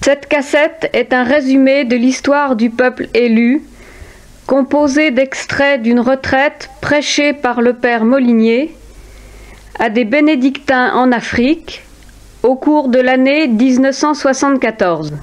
Cette cassette est un résumé de l'histoire du peuple élu, composé d'extraits d'une retraite prêchée par le père Molinier à des bénédictins en Afrique au cours de l'année 1974.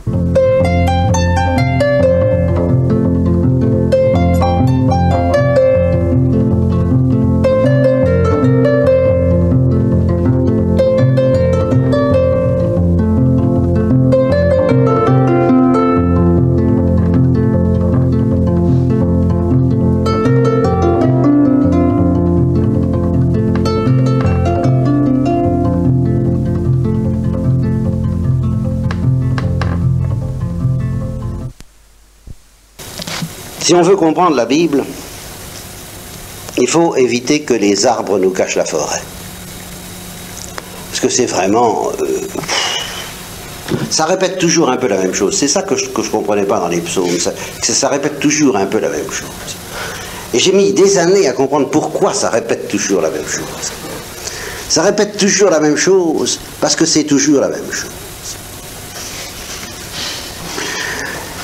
Si on veut comprendre la Bible, il faut éviter que les arbres nous cachent la forêt. Parce que c'est vraiment... ça répète toujours un peu la même chose. C'est ça que je ne comprenais pas dans les psaumes. Ça répète toujours un peu la même chose. Et j'ai mis des années à comprendre pourquoi ça répète toujours la même chose. Ça répète toujours la même chose parce que c'est toujours la même chose.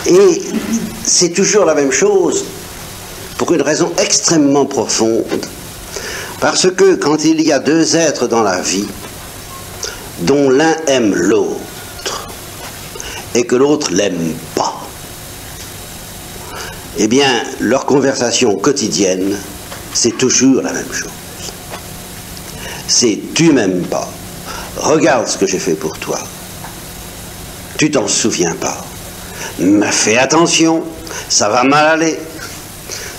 Et c'est toujours la même chose pour une raison extrêmement profonde. Parce que quand il y a deux êtres dans la vie, dont l'un aime l'autre, et que l'autre l'aime pas, eh bien, leur conversation quotidienne, c'est toujours la même chose. C'est « tu m'aimes pas, regarde ce que j'ai fait pour toi, tu t'en souviens pas, mais fais attention, ça va mal aller,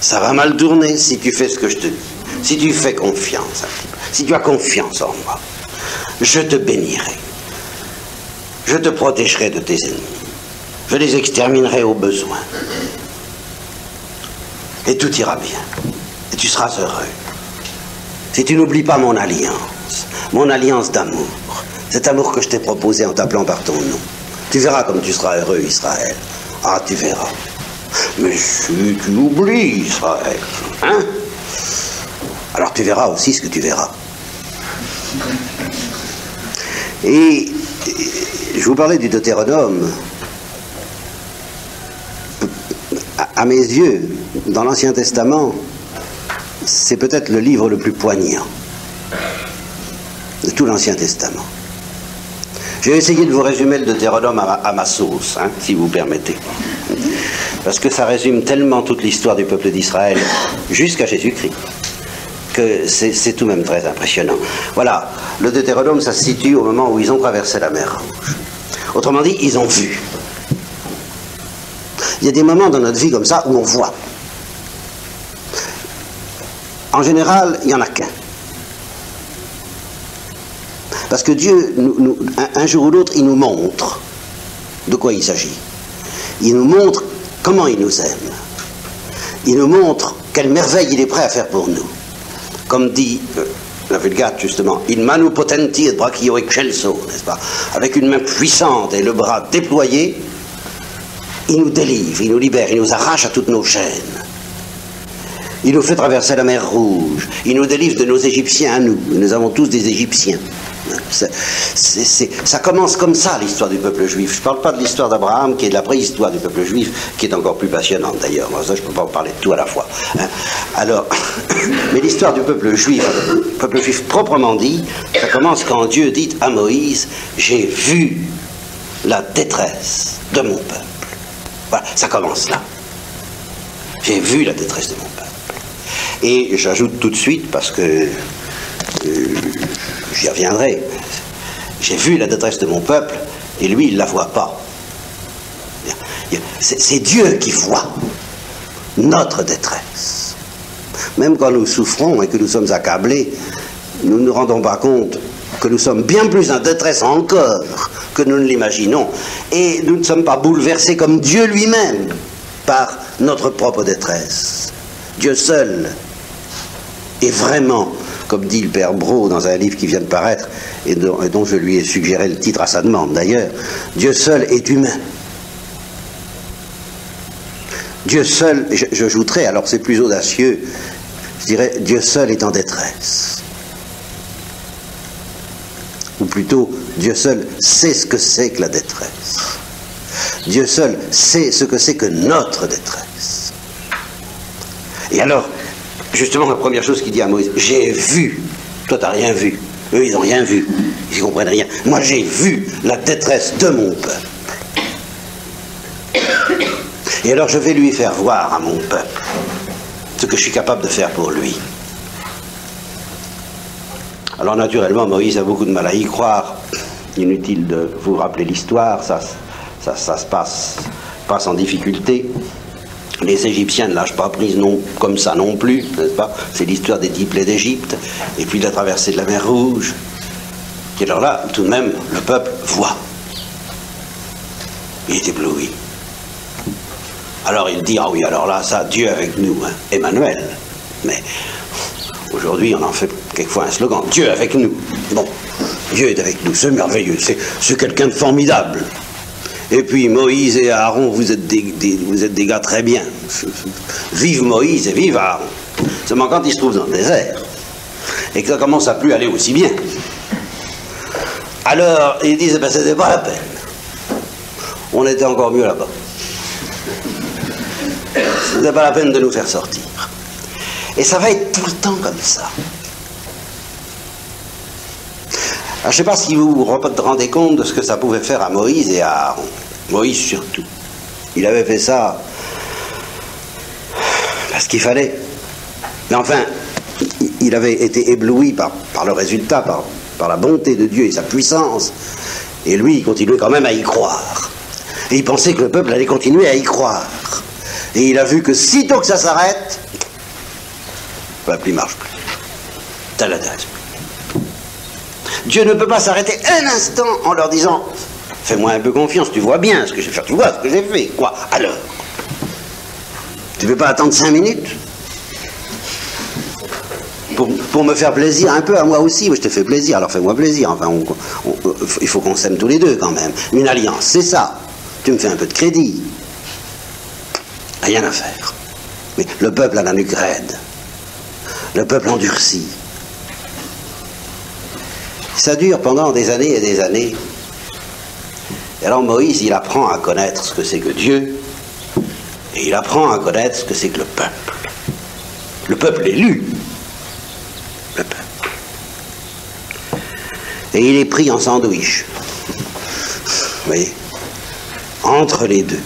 ça va mal tourner si tu fais ce que je te dis, si tu fais confiance, si tu as confiance en moi, je te bénirai, je te protégerai de tes ennemis, je les exterminerai au besoin. Et tout ira bien. Et tu seras heureux. Si tu n'oublies pas mon alliance d'amour, cet amour que je t'ai proposé en t'appelant par ton nom, tu verras comme tu seras heureux, Israël. Ah, tu verras. Mais si tu oublies, Israël, hein? Alors tu verras aussi ce que tu verras. Et je vous parlais du Deutéronome. À mes yeux, dans l'Ancien Testament, c'est peut-être le livre le plus poignant de tout l'Ancien Testament. Je vais essayer de vous résumer le Deutéronome à ma sauce, hein, si vous permettez. Parce que ça résume tellement toute l'histoire du peuple d'Israël jusqu'à Jésus-Christ, que c'est tout de même très impressionnant. Voilà, le Deutéronome, ça se situe au moment où ils ont traversé la mer Rouge. Autrement dit, ils ont vu. Il y a des moments dans notre vie comme ça où on voit. En général, il n'y en a qu'un. Parce que Dieu, un jour ou l'autre, il nous montre de quoi il s'agit. Il nous montre comment il nous aime. Il nous montre quelle merveille il est prêt à faire pour nous. Comme dit la Vulgate, justement, « In manu potenti et brachio excelso », n'est-ce pas? Avec une main puissante et le bras déployé, il nous délivre, il nous libère, il nous arrache à toutes nos chaînes. Il nous fait traverser la mer Rouge. Il nous délivre de nos Égyptiens à nous. Nous avons tous des Égyptiens. Ça commence comme ça, l'histoire du peuple juif. Je ne parle pas de l'histoire d'Abraham, qui est de la préhistoire du peuple juif, qui est encore plus passionnante d'ailleurs. Moi, ça, je ne peux pas vous parler de tout à la fois. Hein. Alors, mais l'histoire du peuple juif proprement dit, ça commence quand Dieu dit à Moïse, « J'ai vu la détresse de mon peuple. » Voilà, ça commence là. J'ai vu la détresse de mon peuple. Et j'ajoute tout de suite, parce que j'y reviendrai, j'ai vu la détresse de mon peuple, et lui, il ne la voit pas. C'est Dieu qui voit notre détresse. Même quand nous souffrons et que nous sommes accablés, nous ne nous rendons pas compte que nous sommes bien plus en détresse encore que nous ne l'imaginons. Et nous ne sommes pas bouleversés comme Dieu lui-même par notre propre détresse. Dieu seul est vraiment, comme dit le père Brault dans un livre qui vient de paraître, et dont je lui ai suggéré le titre à sa demande d'ailleurs, Dieu seul est humain. Dieu seul, j'ajouterais, alors c'est plus audacieux, je dirais, Dieu seul est en détresse. Ou plutôt, Dieu seul sait ce que c'est que la détresse. Dieu seul sait ce que c'est que notre détresse. Et alors, justement, la première chose qu'il dit à Moïse, j'ai vu, toi t'as rien vu, eux ils n'ont rien vu, ils ne comprennent rien, moi j'ai vu la détresse de mon peuple. Et alors je vais lui faire voir à mon peuple ce que je suis capable de faire pour lui. Alors naturellement, Moïse a beaucoup de mal à y croire. Inutile de vous rappeler l'histoire, ça se passe sans difficulté. Les Égyptiens ne lâchent pas prise comme ça non plus, n'est-ce pas? C'est l'histoire des 10 plaies d'Égypte, et puis la traversée de la mer Rouge. Et alors là, tout de même, le peuple voit. Il est ébloui. Alors il dit, ah oui, alors là, ça, Dieu avec nous, hein, Emmanuel. Mais aujourd'hui, on en fait quelquefois un slogan, Dieu avec nous. Bon, Dieu est avec nous, c'est merveilleux, c'est quelqu'un de formidable. Et puis Moïse et Aaron, vous êtes des gars très bien. Vive Moïse et vive Aaron. Seulement quand ils se trouvent dans le désert, et que ça commence à plus aller aussi bien, alors ils disent, ben c'était pas la peine. On était encore mieux là-bas. C'était pas la peine de nous faire sortir. Et ça va être tout le temps comme ça. Alors, je ne sais pas si vous vous rendez compte de ce que ça pouvait faire à Moïse et à Aaron. Moïse surtout. Il avait fait ça parce qu'il fallait. Mais enfin, il avait été ébloui par le résultat, par la bonté de Dieu et sa puissance. Et lui, il continuait quand même à y croire. Et il pensait que le peuple allait continuer à y croire. Et il a vu que sitôt que ça s'arrête, le peuple ne marche plus. Taladage. Dieu ne peut pas s'arrêter un instant en leur disant « Fais-moi un peu confiance, tu vois bien ce que j'ai fait, tu vois ce que j'ai fait. » Quoi? Alors? Tu ne peux pas attendre 5 minutes pour me faire plaisir un peu à moi aussi? Moi, je te fais plaisir, alors fais-moi plaisir. Enfin, il faut qu'on s'aime tous les deux quand même. Une alliance, c'est ça. Tu me fais un peu de crédit. Rien à faire. Mais le peuple a la nuque raide. Le peuple endurci. Ça dure pendant des années et des années. Et alors Moïse, il apprend à connaître ce que c'est que Dieu, et il apprend à connaître ce que c'est que le peuple. Le peuple élu. Le peuple. Et il est pris en sandwich. Vous voyez? Entre les deux.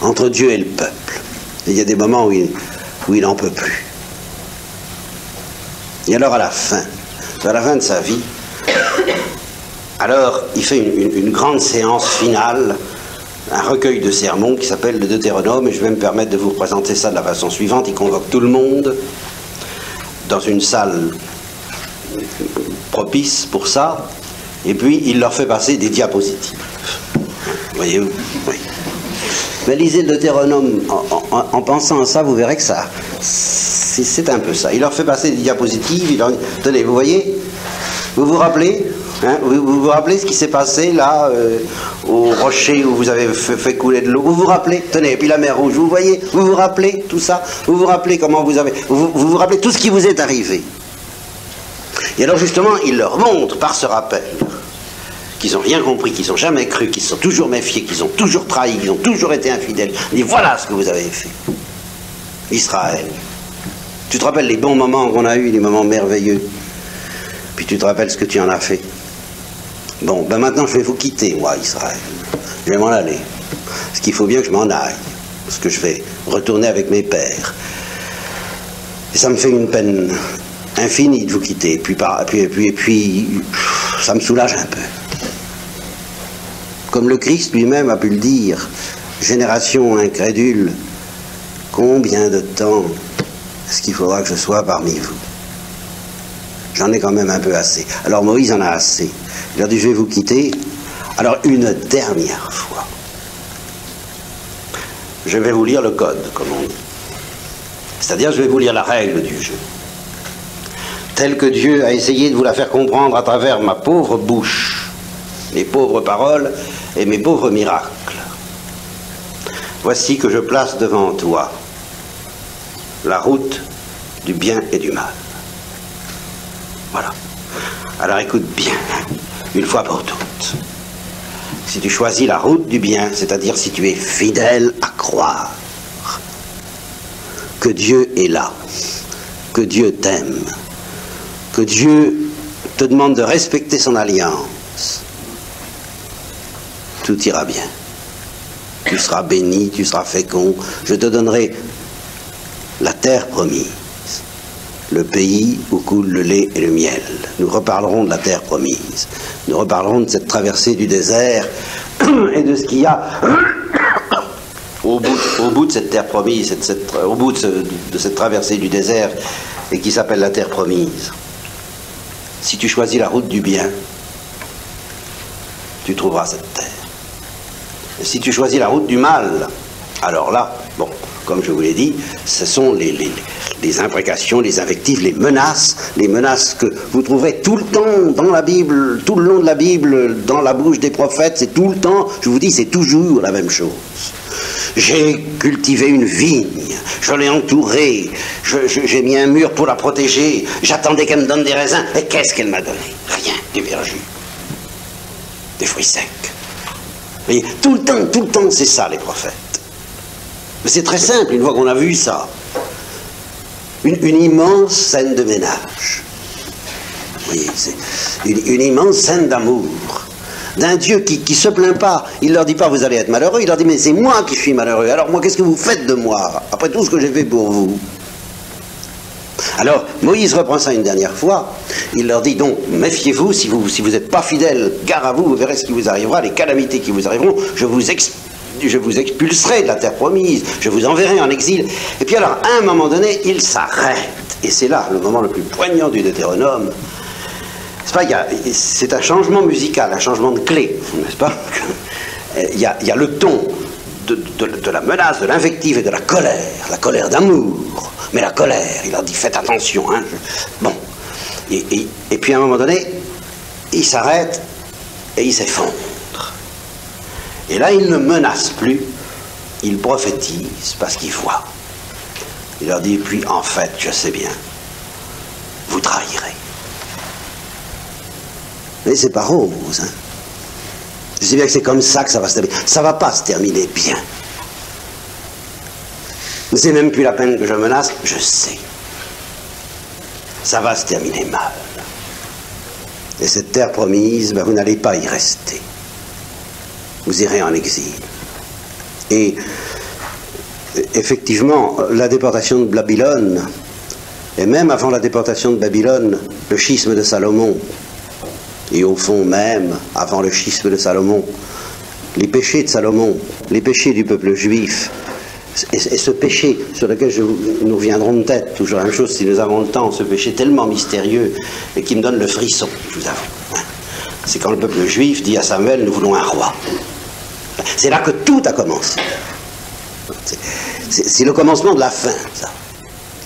Entre Dieu et le peuple. Et il y a des moments où il n'en peut plus. Et alors à la fin de sa vie, alors il fait une grande séance finale, un recueil de sermons qui s'appelle le Deutéronome, et je vais me permettre de vous présenter ça de la façon suivante. Il convoque tout le monde dans une salle propice pour ça, et puis il leur fait passer des diapositives. Voyez-vous? Oui. Mais lisez le Deutéronome en pensant à ça, vous verrez que ça, c'est un peu ça. Il leur fait passer des diapositives, il leur dit, tenez, vous voyez, vous vous rappelez, hein, vous vous rappelez ce qui s'est passé là, au rocher où vous avez fait couler de l'eau, vous vous rappelez, tenez, et puis la mer Rouge, vous voyez, vous vous rappelez tout ça, vous vous rappelez comment vous avez, vous vous rappelez tout ce qui vous est arrivé. Et alors justement, il leur montre par ce rappel qu'ils n'ont rien compris, qu'ils n'ont jamais cru, qu'ils se sont toujours méfiés, qu'ils ont toujours trahi, qu'ils ont toujours été infidèles. Il dit, voilà ce que vous avez fait. Israël. Tu te rappelles les bons moments qu'on a eus, les moments merveilleux. Puis tu te rappelles ce que tu en as fait. Bon, ben maintenant je vais vous quitter, moi, Israël. Je vais m'en aller. Parce qu'il faut bien que je m'en aille. Parce que je vais retourner avec mes pères. Et ça me fait une peine infinie de vous quitter. Et puis ça me soulage un peu. Comme le Christ lui-même a pu le dire, génération incrédule, combien de temps est-ce qu'il faudra que je sois parmi vous? J'en ai quand même un peu assez. Alors Moïse en a assez. Il a dit, je vais vous quitter. Alors une dernière fois, je vais vous lire le code, comme on dit. C'est-à-dire, je vais vous lire la règle du jeu. telle que Dieu a essayé de vous la faire comprendre à travers ma pauvre bouche, mes pauvres paroles et mes pauvres miracles. Voici que je place devant toi la route du bien et du mal. Voilà. Alors écoute bien, une fois pour toutes. Si tu choisis la route du bien, c'est-à-dire si tu es fidèle à croire que Dieu est là, que Dieu t'aime, que Dieu te demande de respecter son alliance, tout ira bien. Tu seras béni, tu seras fécond, je te donnerai la terre promise, le pays où coule le lait et le miel. Nous reparlerons de la terre promise, nous reparlerons de cette traversée du désert et de ce qu'il y a au bout de cette terre promise, au bout de cette traversée du désert et qui s'appelle la terre promise. Si tu choisis la route du bien, tu trouveras cette terre. Et si tu choisis la route du mal, alors là, bon, comme je vous l'ai dit, ce sont les imprécations, les invectives, les menaces que vous trouverez tout le temps dans la Bible, tout le long de la Bible, dans la bouche des prophètes, c'est tout le temps, je vous dis, c'est toujours la même chose. J'ai cultivé une vigne, je l'ai entourée, j'ai mis un mur pour la protéger, j'attendais qu'elle me donne des raisins, et qu'est-ce qu'elle m'a donné? Rien, des verjus, des fruits secs. Vous voyez, tout le temps, c'est ça les prophètes. Mais c'est très simple, une fois qu'on a vu ça. Une immense scène de ménage. Oui, c'est une immense scène d'amour. D'un Dieu qui se plaint pas. Il leur dit pas vous allez être malheureux, il leur dit mais c'est moi qui suis malheureux. Alors moi qu'est-ce que vous faites de moi après tout ce que j'ai fait pour vous? Alors Moïse reprend ça une dernière fois. Il leur dit donc méfiez-vous, si vous n'êtes pas fidèles, gare à vous, vous verrez ce qui vous arrivera, les calamités qui vous arriveront, je vous expulserai de la terre promise, je vous enverrai en exil. Et puis alors, à un moment donné, il s'arrête. Et c'est là le moment le plus poignant du Deutéronome. C'est un changement musical, un changement de clé, n'est-ce pas? Il y a le ton de la menace, de l'invective et de la colère d'amour. Mais la colère, il leur dit faites attention. Hein, bon. Et puis à un moment donné, il s'arrête et il s'effondre. Et là, il ne menace plus, il prophétise parce qu'il voit. Il leur dit, puis en fait, je sais bien, vous trahirez. Mais c'est pas rose, hein. Je sais bien que c'est comme ça que ça va se terminer. Ça va pas se terminer bien. C'est même plus la peine que je menace, je sais. Ça va se terminer mal. Et cette terre promise, ben, vous n'allez pas y rester. Vous irez en exil. Et effectivement, la déportation de Babylone, et même avant la déportation de Babylone, le schisme de Salomon, et au fond même, avant le schisme de Salomon, les péchés de Salomon, les péchés du peuple juif, et ce péché sur lequel nous reviendrons de tête, toujours la même chose si nous avons le temps, ce péché tellement mystérieux et qui me donne le frisson, je vous avoue. C'est quand le peuple juif dit à Samuel, nous voulons un roi. C'est là que tout a commencé. C'est le commencement de la fin, ça.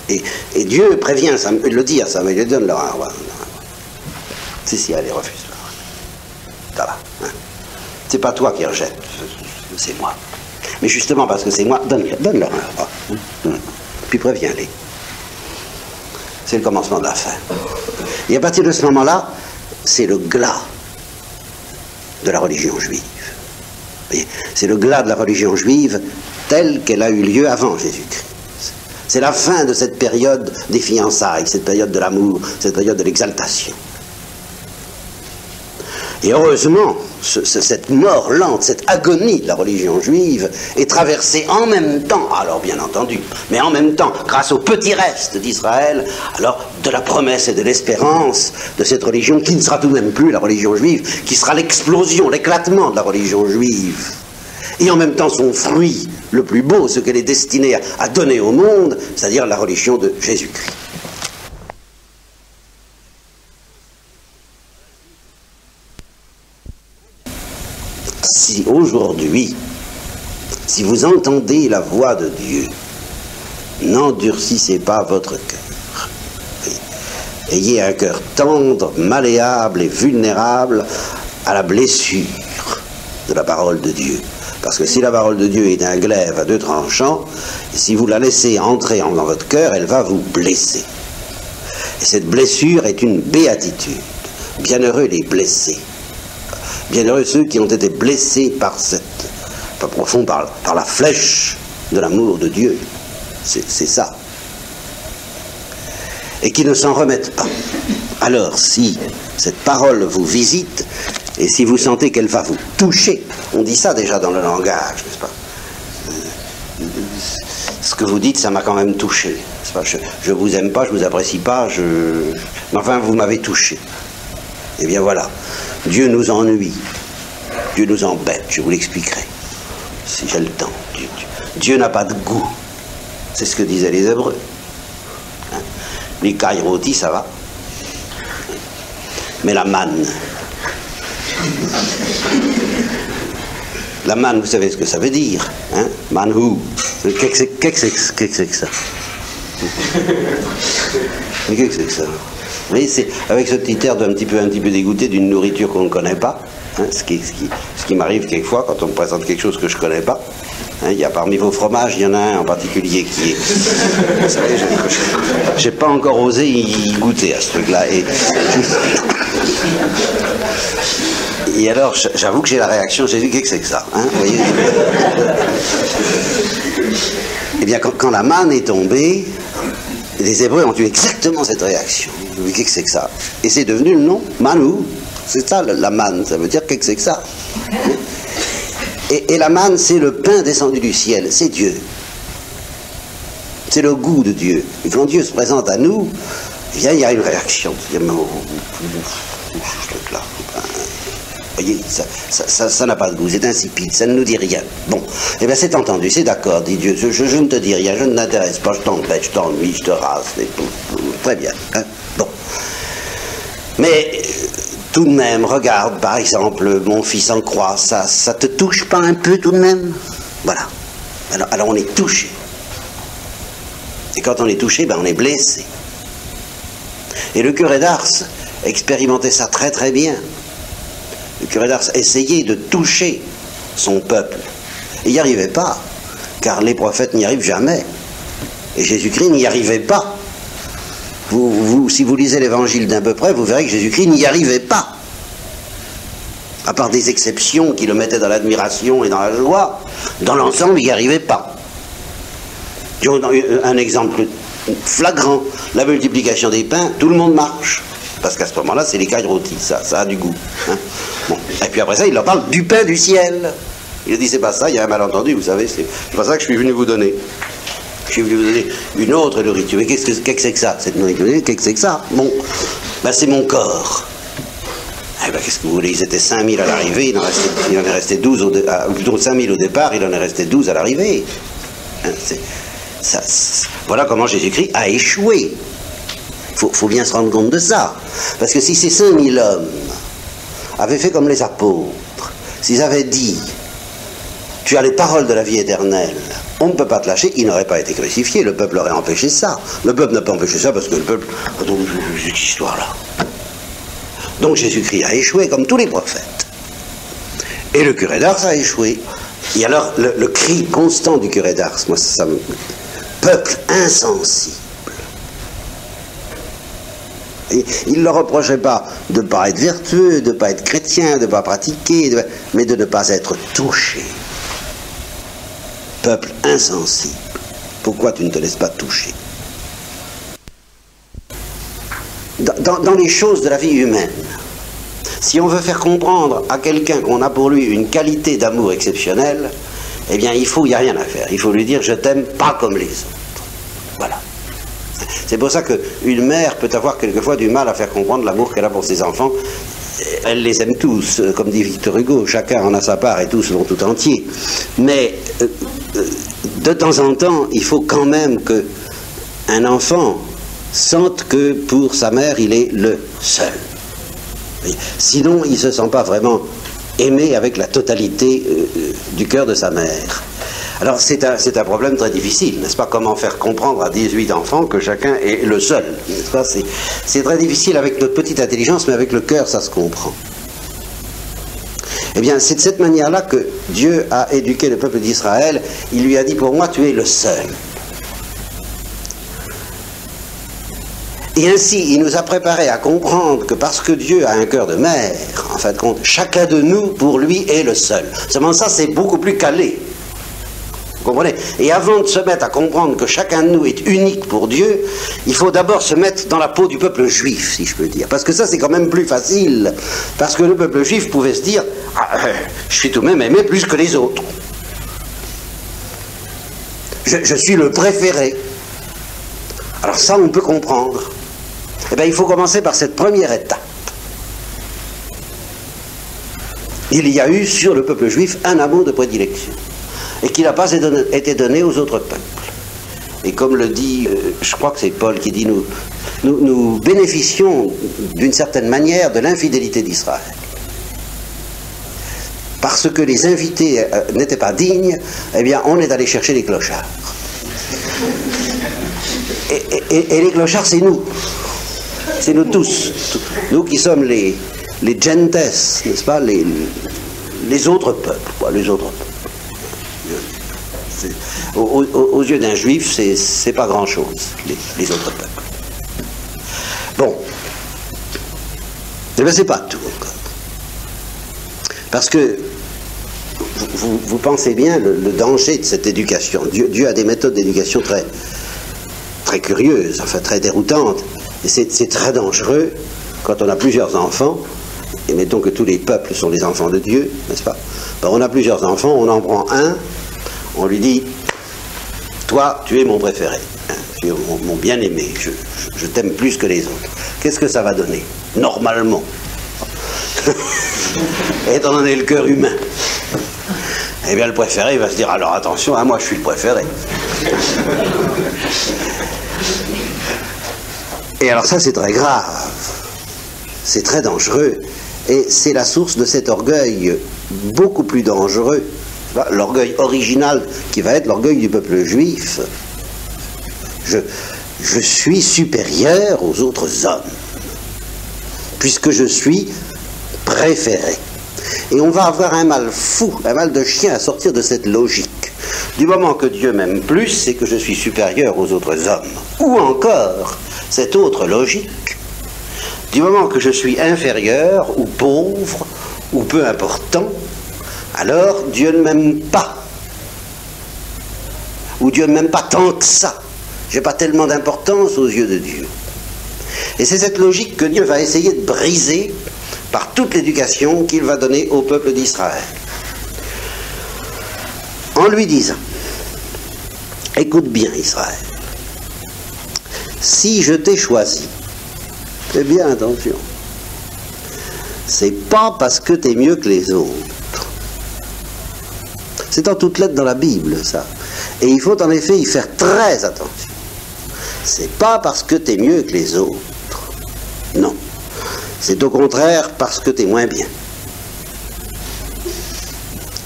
Et Dieu prévient, il le dit à Samuel, il donne leur un roi. Si, elle les refuse. Ça va. Hein. C'est pas toi qui rejette, c'est moi. Mais justement parce que c'est moi, donne-leur un roi. Puis préviens-les. C'est le commencement de la fin. Et à partir de ce moment-là, c'est le glas de la religion juive. C'est le glas de la religion juive telle qu'elle a eu lieu avant Jésus-Christ. C'est la fin de cette période des fiançailles, cette période de l'amour, cette période de l'exaltation. Et heureusement, cette mort lente, cette agonie de la religion juive est traversée en même temps, alors bien entendu, mais en même temps, grâce au petit reste d'Israël, alors de la promesse et de l'espérance de cette religion qui ne sera tout de même plus la religion juive, qui sera l'explosion, l'éclatement de la religion juive. Et en même temps son fruit le plus beau, ce qu'elle est destinée à donner au monde, c'est-à-dire la religion de Jésus-Christ. Si aujourd'hui, si vous entendez la voix de Dieu, n'endurcissez pas votre cœur. ayez un cœur tendre, malléable et vulnérable à la blessure de la parole de Dieu. Parce que si la parole de Dieu est un glaive à deux tranchants, si vous la laissez entrer dans votre cœur, elle va vous blesser. Et cette blessure est une béatitude. Bienheureux les blessés. Bienheureux ceux qui ont été blessés par la flèche de l'amour de Dieu. C'est ça. Et qui ne s'en remettent pas. Alors, si cette parole vous visite, et si vous sentez qu'elle va vous toucher, on dit ça déjà dans le langage, n'est-ce pas? Ce que vous dites, ça m'a quand même touché. N'est-ce pas? Je vous aime pas, je vous apprécie pas, mais enfin, vous m'avez touché. Eh bien voilà, Dieu nous ennuie, Dieu nous embête, je vous l'expliquerai, si j'ai le temps. Dieu n'a pas de goût, c'est ce que disaient les Hébreux. Hein? Les cailles rôties, ça va, mais la manne, vous savez ce que ça veut dire, hein? Manhu, qu'est-ce que c'est que ça? Mais qu'est-ce que c'est que ça? Vous voyez, c'est avec ce petit air d'un petit peu dégoûté d'une nourriture qu'on ne connaît pas, hein, ce qui m'arrive quelquefois quand on me présente quelque chose que je ne connais pas. Hein, il y a parmi vos fromages, il y en a un en particulier qui est... Vous savez, j'ai pas encore osé y goûter à ce truc-là. Et alors, j'avoue que j'ai la réaction, j'ai dit, qu'est-ce que c'est que ça, hein, vous voyez? Eh bien, quand la manne est tombée, les Hébreux ont eu exactement cette réaction. Qu'est-ce que c'est que ça? Et c'est devenu le nom Manu. C'est ça la manne, ça veut dire qu'est-ce que c'est que ça? Et la manne, c'est le pain descendu du ciel, c'est Dieu. C'est le goût de Dieu. Et quand Dieu se présente à nous, eh bien, il y a une réaction. Ce truc-là. Vous voyez, ça n'a pas de goût, c'est insipide, ça ne nous dit rien. Bon, eh bien c'est entendu, c'est d'accord, dit Dieu, je ne te dis rien, je ne t'intéresse pas, je t'embête, je t'ennuie, je te rase, très bien. Hein? Bon. Mais tout de même, regarde, par exemple, mon fils en croix, ça te touche pas un peu tout de même? Voilà. Alors on est touché. Et quand on est touché, ben on est blessé. Et le curé d'Ars expérimentait ça très très bien. Le curé d'Ars essayait de toucher son peuple. Il n'y arrivait pas, car les prophètes n'y arrivent jamais. Et Jésus-Christ n'y arrivait pas. Si vous lisez l'évangile d'un peu près, vous verrez que Jésus-Christ n'y arrivait pas. À part des exceptions qui le mettaient dans l'admiration et dans la joie, dans l'ensemble, il n'y arrivait pas. Un exemple flagrant, la multiplication des pains, tout le monde marche. Parce qu'à ce moment-là, c'est les cailles rôties, ça a du goût. Hein. Bon. Et puis après ça, il leur parle du pain du ciel. Il dit, c'est pas ça, il y a un malentendu, vous savez, c'est pas ça que je suis venu vous donner. Je suis venu vous donner une autre nourriture. Mais qu'est-ce que c'est que ça, cette nourriture? Qu'est-ce que c'est que ça? Bon, ben c'est mon corps. Eh ben, qu'est-ce que vous voulez? Ils étaient 5000 à l'arrivée, il en est resté 12, plutôt 5000 au départ, il en est resté 12 à l'arrivée. Hein, voilà comment Jésus-Christ a échoué. Faut bien se rendre compte de ça. Parce que si ces 5000 hommes avaient fait comme les apôtres, s'ils avaient dit, tu as les paroles de la vie éternelle, on ne peut pas te lâcher, il n'aurait pas été crucifié, le peuple aurait empêché ça. Le peuple n'a pas empêché ça parce que le peuple... cette histoire-là. Donc Jésus-Christ a échoué comme tous les prophètes. Et le curé d'Ars a échoué. Et alors, le cri constant du curé d'Ars, moi, ça me... Peuple insensible. Et il ne leur reprochait pas de ne pas être vertueux, de ne pas être chrétien, de ne pas pratiquer, mais de ne pas être touché. Peuple insensible. Pourquoi tu ne te laisses pas toucher? Dans les choses de la vie humaine, si on veut faire comprendre à quelqu'un qu'on a pour lui une qualité d'amour exceptionnelle, eh bien il n'y a rien à faire. Il faut lui dire je t'aime pas comme les autres. Voilà. C'est pour ça qu'une mère peut avoir quelquefois du mal à faire comprendre l'amour qu'elle a pour ses enfants. Elle les aime tous, comme dit Victor Hugo, chacun en a sa part et tous vont tout entier. Mais de temps en temps, il faut quand même qu'un enfant sente que pour sa mère, il est le seul. Sinon, il ne se sent pas vraiment aimé avec la totalité du cœur de sa mère. Alors c'est un problème très difficile, n'est-ce pas? Comment faire comprendre à 18 enfants que chacun est le seul, n'est-ce pas? C'est très difficile avec notre petite intelligence, mais avec le cœur ça se comprend. Eh bien c'est de cette manière-là que Dieu a éduqué le peuple d'Israël. Il lui a dit, pour moi tu es le seul. Et ainsi, il nous a préparé à comprendre que parce que Dieu a un cœur de mère, en fin de compte, chacun de nous, pour lui, est le seul. Seulement ça, c'est beaucoup plus calé. Vous comprenez? Et avant de se mettre à comprendre que chacun de nous est unique pour Dieu, il faut d'abord se mettre dans la peau du peuple juif, si je peux dire. Parce que ça, c'est quand même plus facile. Parce que le peuple juif pouvait se dire, je suis tout de même aimé plus que les autres. Je suis le préféré. Alors ça, on peut comprendre. Eh bien, il faut commencer par cette première étape. Il y a eu sur le peuple juif un amour de prédilection, et qui n'a pas été donné aux autres peuples. Et comme le dit, je crois que c'est Paul qui dit, nous bénéficions d'une certaine manière de l'infidélité d'Israël. Parce que les invités n'étaient pas dignes, eh bien, on est allé chercher les clochards. Et les clochards, c'est nous. C'est nous tous. Nous qui sommes les gentes, n'est-ce pas, les autres peuples, quoi, les autres peuples. Aux yeux d'un juif, c'est pas grand-chose, les autres peuples. Bon. Eh bien, c'est pas tout encore. Parce que vous pensez bien le danger de cette éducation. Dieu a des méthodes d'éducation très curieuses, enfin très déroutantes. Et c'est très dangereux quand on a plusieurs enfants, et mettons que tous les peuples sont les enfants de Dieu, n'est-ce pas? Ben, on a plusieurs enfants, on en prend un, on lui dit, toi, tu es mon préféré, hein, tu es mon bien-aimé, je t'aime plus que les autres. Qu'est-ce que ça va donner? Normalement, étant donné le cœur humain, eh bien le préféré il va se dire, alors attention, hein, moi je suis le préféré. Et alors ça c'est très grave, c'est très dangereux, et c'est la source de cet orgueil beaucoup plus dangereux, l'orgueil original qui va être l'orgueil du peuple juif. Je suis supérieur aux autres hommes, puisque je suis préféré. Et on va avoir un mal fou, un mal de chien à sortir de cette logique. Du moment que Dieu m'aime plus, c'est que je suis supérieur aux autres hommes. Ou encore, cette autre logique, du moment que je suis inférieur, ou pauvre, ou peu important, alors Dieu ne m'aime pas. Ou Dieu ne m'aime pas tant que ça. Je n'ai pas tellement d'importance aux yeux de Dieu. Et c'est cette logique que Dieu va essayer de briser par toute l'éducation qu'il va donner au peuple d'Israël. En lui disant, écoute bien Israël, si je t'ai choisi, fais bien attention, c'est pas parce que tu es mieux que les autres. C'est en toutes lettres dans la Bible, ça. Et il faut en effet y faire très attention. C'est pas parce que tu es mieux que les autres. Non. C'est au contraire parce que tu es moins bien.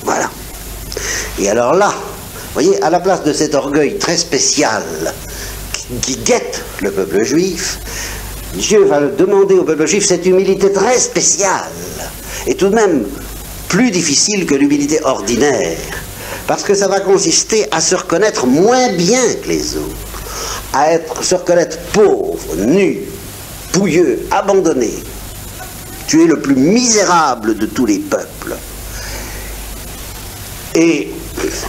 Voilà. Et alors là, vous voyez, à la place de cet orgueil très spécial qui guette le peuple juif, Dieu va demander au peuple juif cette humilité très spéciale, et tout de même plus difficile que l'humilité ordinaire, parce que ça va consister à se reconnaître moins bien que les autres, à se reconnaître pauvre, nu, pouilleux, abandonné. Tu es le plus misérable de tous les peuples. Et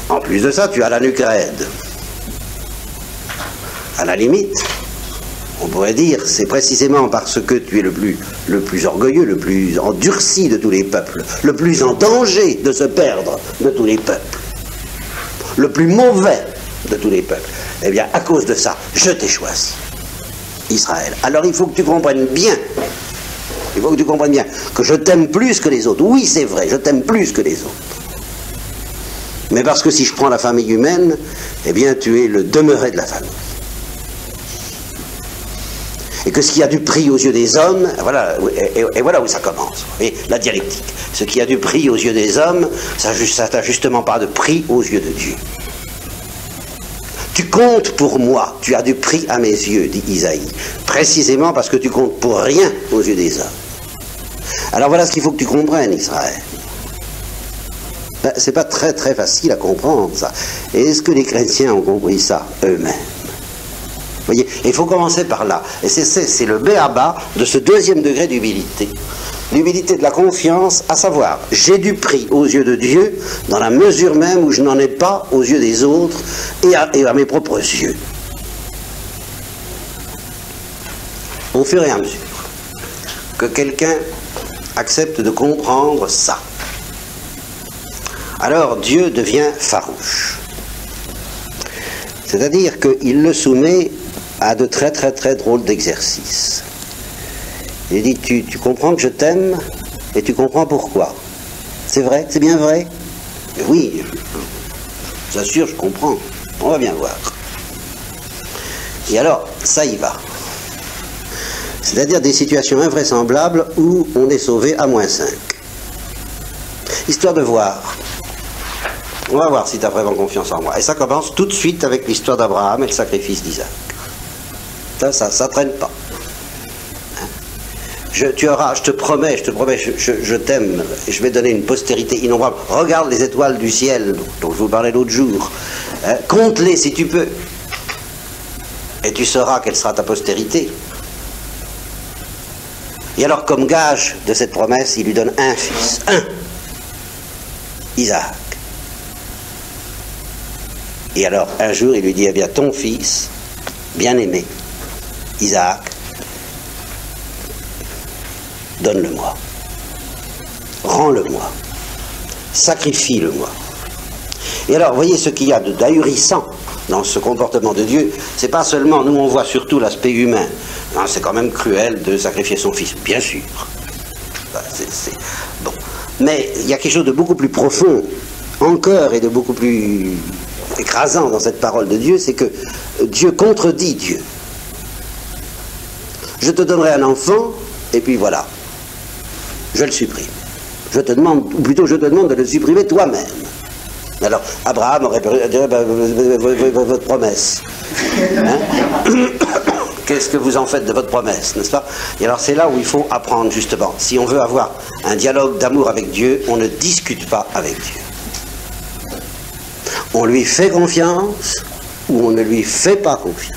en plus de ça, tu as la nuque raide. À la limite, on pourrait dire, c'est précisément parce que tu es le plus orgueilleux, le plus endurci de tous les peuples, le plus en danger de se perdre de tous les peuples, le plus mauvais de tous les peuples. Eh bien, à cause de ça, je t'ai choisi, Israël. Alors il faut que tu comprennes bien, que je t'aime plus que les autres. Oui, c'est vrai, je t'aime plus que les autres. Mais parce que si je prends la famille humaine, eh bien, tu es le demeuré de la famille. Et que ce qui a du prix aux yeux des hommes, voilà, et voilà où ça commence, vous voyez, la dialectique. Ce qui a du prix aux yeux des hommes, ça n'a justement pas de prix aux yeux de Dieu. Tu comptes pour moi, tu as du prix à mes yeux, dit Isaïe, précisément parce que tu comptes pour rien aux yeux des hommes. Alors voilà ce qu'il faut que tu comprennes, Israël. Ben, c'est pas très très facile à comprendre ça. Et est-ce que les chrétiens ont compris ça eux-mêmes? Vous voyez, il faut commencer par là. Et c'est le b.a.-ba de ce deuxième degré d'humilité. L'humilité de la confiance, à savoir, j'ai du prix aux yeux de Dieu dans la mesure même où je n'en ai pas aux yeux des autres et à mes propres yeux. Au fur et à mesure que quelqu'un accepte de comprendre ça, alors Dieu devient farouche. C'est-à-dire qu'il le soumet à de très très très drôles d'exercices. Il dit, tu comprends que je t'aime et tu comprends pourquoi. C'est vrai? C'est bien vrai? Oui, je vous assure, je comprends. On va bien voir. Et alors, ça y va. C'est-à-dire des situations invraisemblables où on est sauvé à -5. Histoire de voir. On va voir si tu as vraiment confiance en moi. Et ça commence tout de suite avec l'histoire d'Abraham et le sacrifice d'Isaac. Ça traîne pas. Je te promets, je t'aime, et je vais donner une postérité innombrable. Regarde les étoiles du ciel, dont je vous parlais l'autre jour. Compte-les si tu peux. Et tu sauras quelle sera ta postérité. Et alors, comme gage de cette promesse, il lui donne un fils. Isaac. Et alors, un jour, il lui dit, eh bien, ton fils, bien-aimé, Isaac, donne-le-moi, rends-le-moi, sacrifie-le-moi. Et alors, voyez ce qu'il y a d'ahurissant dans ce comportement de Dieu. C'est pas seulement, nous on voit surtout l'aspect humain. Non, c'est quand même cruel de sacrifier son fils, bien sûr. Bon. Mais il y a quelque chose de beaucoup plus profond, encore, et de beaucoup plus écrasant dans cette parole de Dieu, c'est que Dieu contredit Dieu. Je te donnerai un enfant, et puis voilà. Je le supprime. Je te demande, ou plutôt je te demande de le supprimer toi-même. Alors, Abraham aurait pu dire, votre promesse. Hein? Qu'est-ce que vous en faites de votre promesse, n'est-ce pas? Et alors c'est là où il faut apprendre justement. Si on veut avoir un dialogue d'amour avec Dieu, on ne discute pas avec Dieu. On lui fait confiance ou on ne lui fait pas confiance.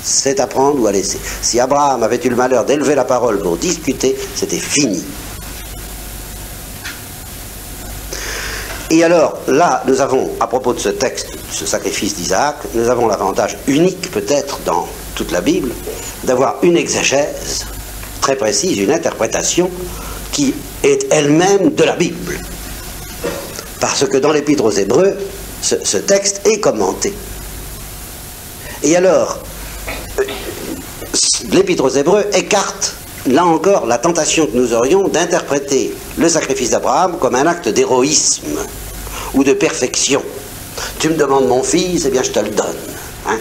C'est à prendre ou à laisser. Si Abraham avait eu le malheur d'élever la parole pour discuter, c'était fini. Et alors, là, nous avons, à propos de ce texte, ce sacrifice d'Isaac, nous avons l'avantage unique, peut-être, dans toute la Bible, d'avoir une exégèse très précise, une interprétation qui est elle-même de la Bible. Parce que dans l'Épître aux Hébreux, ce texte est commenté. Et alors, l'Épître aux Hébreux écarte, là encore, la tentation que nous aurions d'interpréter le sacrifice d'Abraham comme un acte d'héroïsme ou de perfection. Tu me demandes mon fils, eh bien je te le donne. Hein?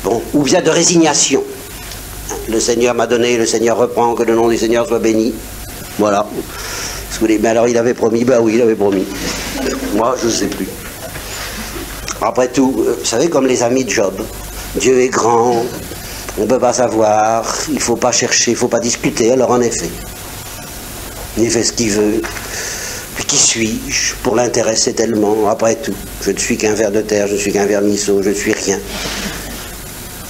Bon, ou bien de résignation. Le Seigneur m'a donné, le Seigneur reprend, que le nom du Seigneur soit béni. Voilà. Mais alors il avait promis, bah oui, il avait promis. Moi, je ne sais plus. Après tout, vous savez, comme les amis de Job, Dieu est grand, on ne peut pas savoir, il ne faut pas chercher, il ne faut pas discuter, alors en effet, il fait ce qu'il veut. Mais qui suis-je pour l'intéresser tellement? Après tout, je ne suis qu'un ver de terre, je ne suis qu'un vermisseau, je ne suis rien.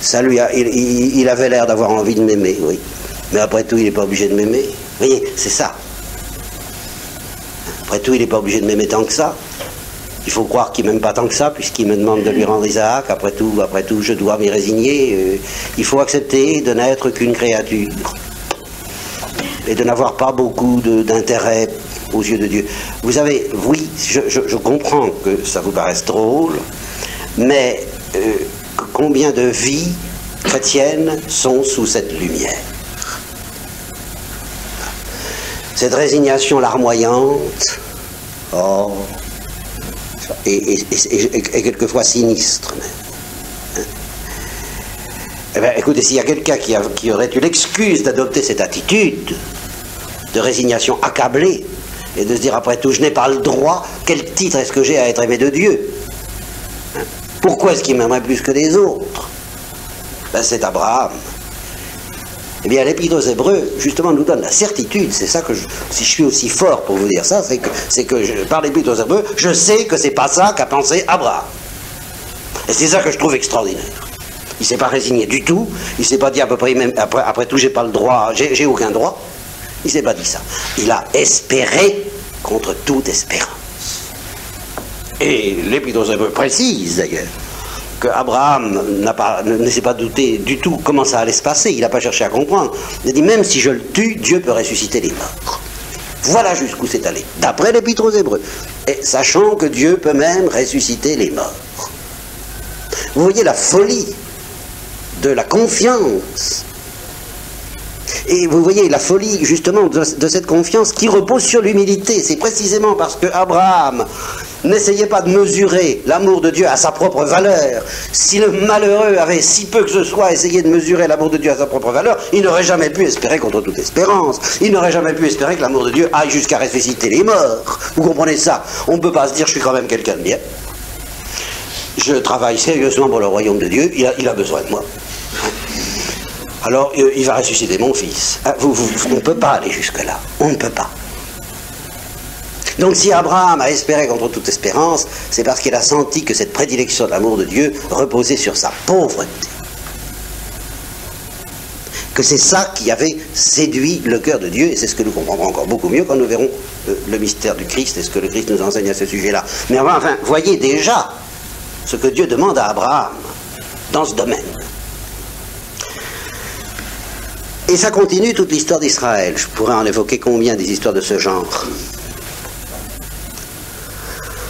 Ça lui a, il avait l'air d'avoir envie de m'aimer, oui. Mais après tout, il n'est pas obligé de m'aimer. Vous voyez, c'est ça. Après tout, il n'est pas obligé de m'aimer tant que ça. Il faut croire qu'il ne m'aime pas tant que ça, puisqu'il me demande de lui rendre Isaac. Après tout, je dois m'y résigner. Il faut accepter de n'être qu'une créature. Et de n'avoir pas beaucoup d'intérêt aux yeux de Dieu. Vous savez, oui, je comprends que ça vous paraisse drôle, mais combien de vies chrétiennes sont sous cette lumière? Cette résignation larmoyante, oh, et quelquefois sinistre même. Eh bien, écoutez, s'il y a quelqu'un qui aurait eu l'excuse d'adopter cette attitude de résignation accablée, et de se dire après tout, je n'ai pas le droit, quel titre est-ce que j'ai à être aimé de Dieu? Pourquoi est-ce qu'il m'aimerait plus que les autres? Ben, c'est Abraham. Eh bien, l'Épître aux Hébreux, justement, nous donne la certitude, c'est ça que si je suis aussi fort pour vous dire ça, c'est que par l'Épître aux Hébreux, je sais que c'est pas ça qu'a pensé Abraham. Et c'est ça que je trouve extraordinaire. Il s'est pas résigné du tout, il s'est pas dit à peu près, même après tout, j'ai pas le droit, j'ai aucun droit. Il s'est pas dit ça. Il a espéré contre toute espérance. Et l'Épître aux Hébreux précise d'ailleurs qu'Abraham ne s'est pas douté du tout comment ça allait se passer, il n'a pas cherché à comprendre. Il a dit, même si je le tue, Dieu peut ressusciter les morts. Voilà jusqu'où c'est allé, d'après l'Épître aux Hébreux. Et sachant que Dieu peut même ressusciter les morts. Vous voyez la folie de la confiance. Et vous voyez la folie justement de cette confiance qui repose sur l'humilité. C'est précisément parce que Abraham n'essayait pas de mesurer l'amour de Dieu à sa propre valeur. Si le malheureux avait si peu que ce soit essayé de mesurer l'amour de Dieu à sa propre valeur, il n'aurait jamais pu espérer contre toute espérance. Il n'aurait jamais pu espérer que l'amour de Dieu aille jusqu'à ressusciter les morts. Vous comprenez ça? On ne peut pas se dire, je suis quand même quelqu'un de bien. Je travaille sérieusement pour le royaume de Dieu, il a besoin de moi. Alors, il va ressusciter mon fils. On ne peut pas aller jusque-là. On ne peut pas. Donc, si Abraham a espéré contre toute espérance, c'est parce qu'il a senti que cette prédilection de l'amour de Dieu reposait sur sa pauvreté. Que c'est ça qui avait séduit le cœur de Dieu, et c'est ce que nous comprendrons encore beaucoup mieux quand nous verrons le mystère du Christ et ce que le Christ nous enseigne à ce sujet-là. Mais enfin, voyez déjà ce que Dieu demande à Abraham dans ce domaine. Et ça continue toute l'histoire d'Israël. Je pourrais en évoquer combien des histoires de ce genre.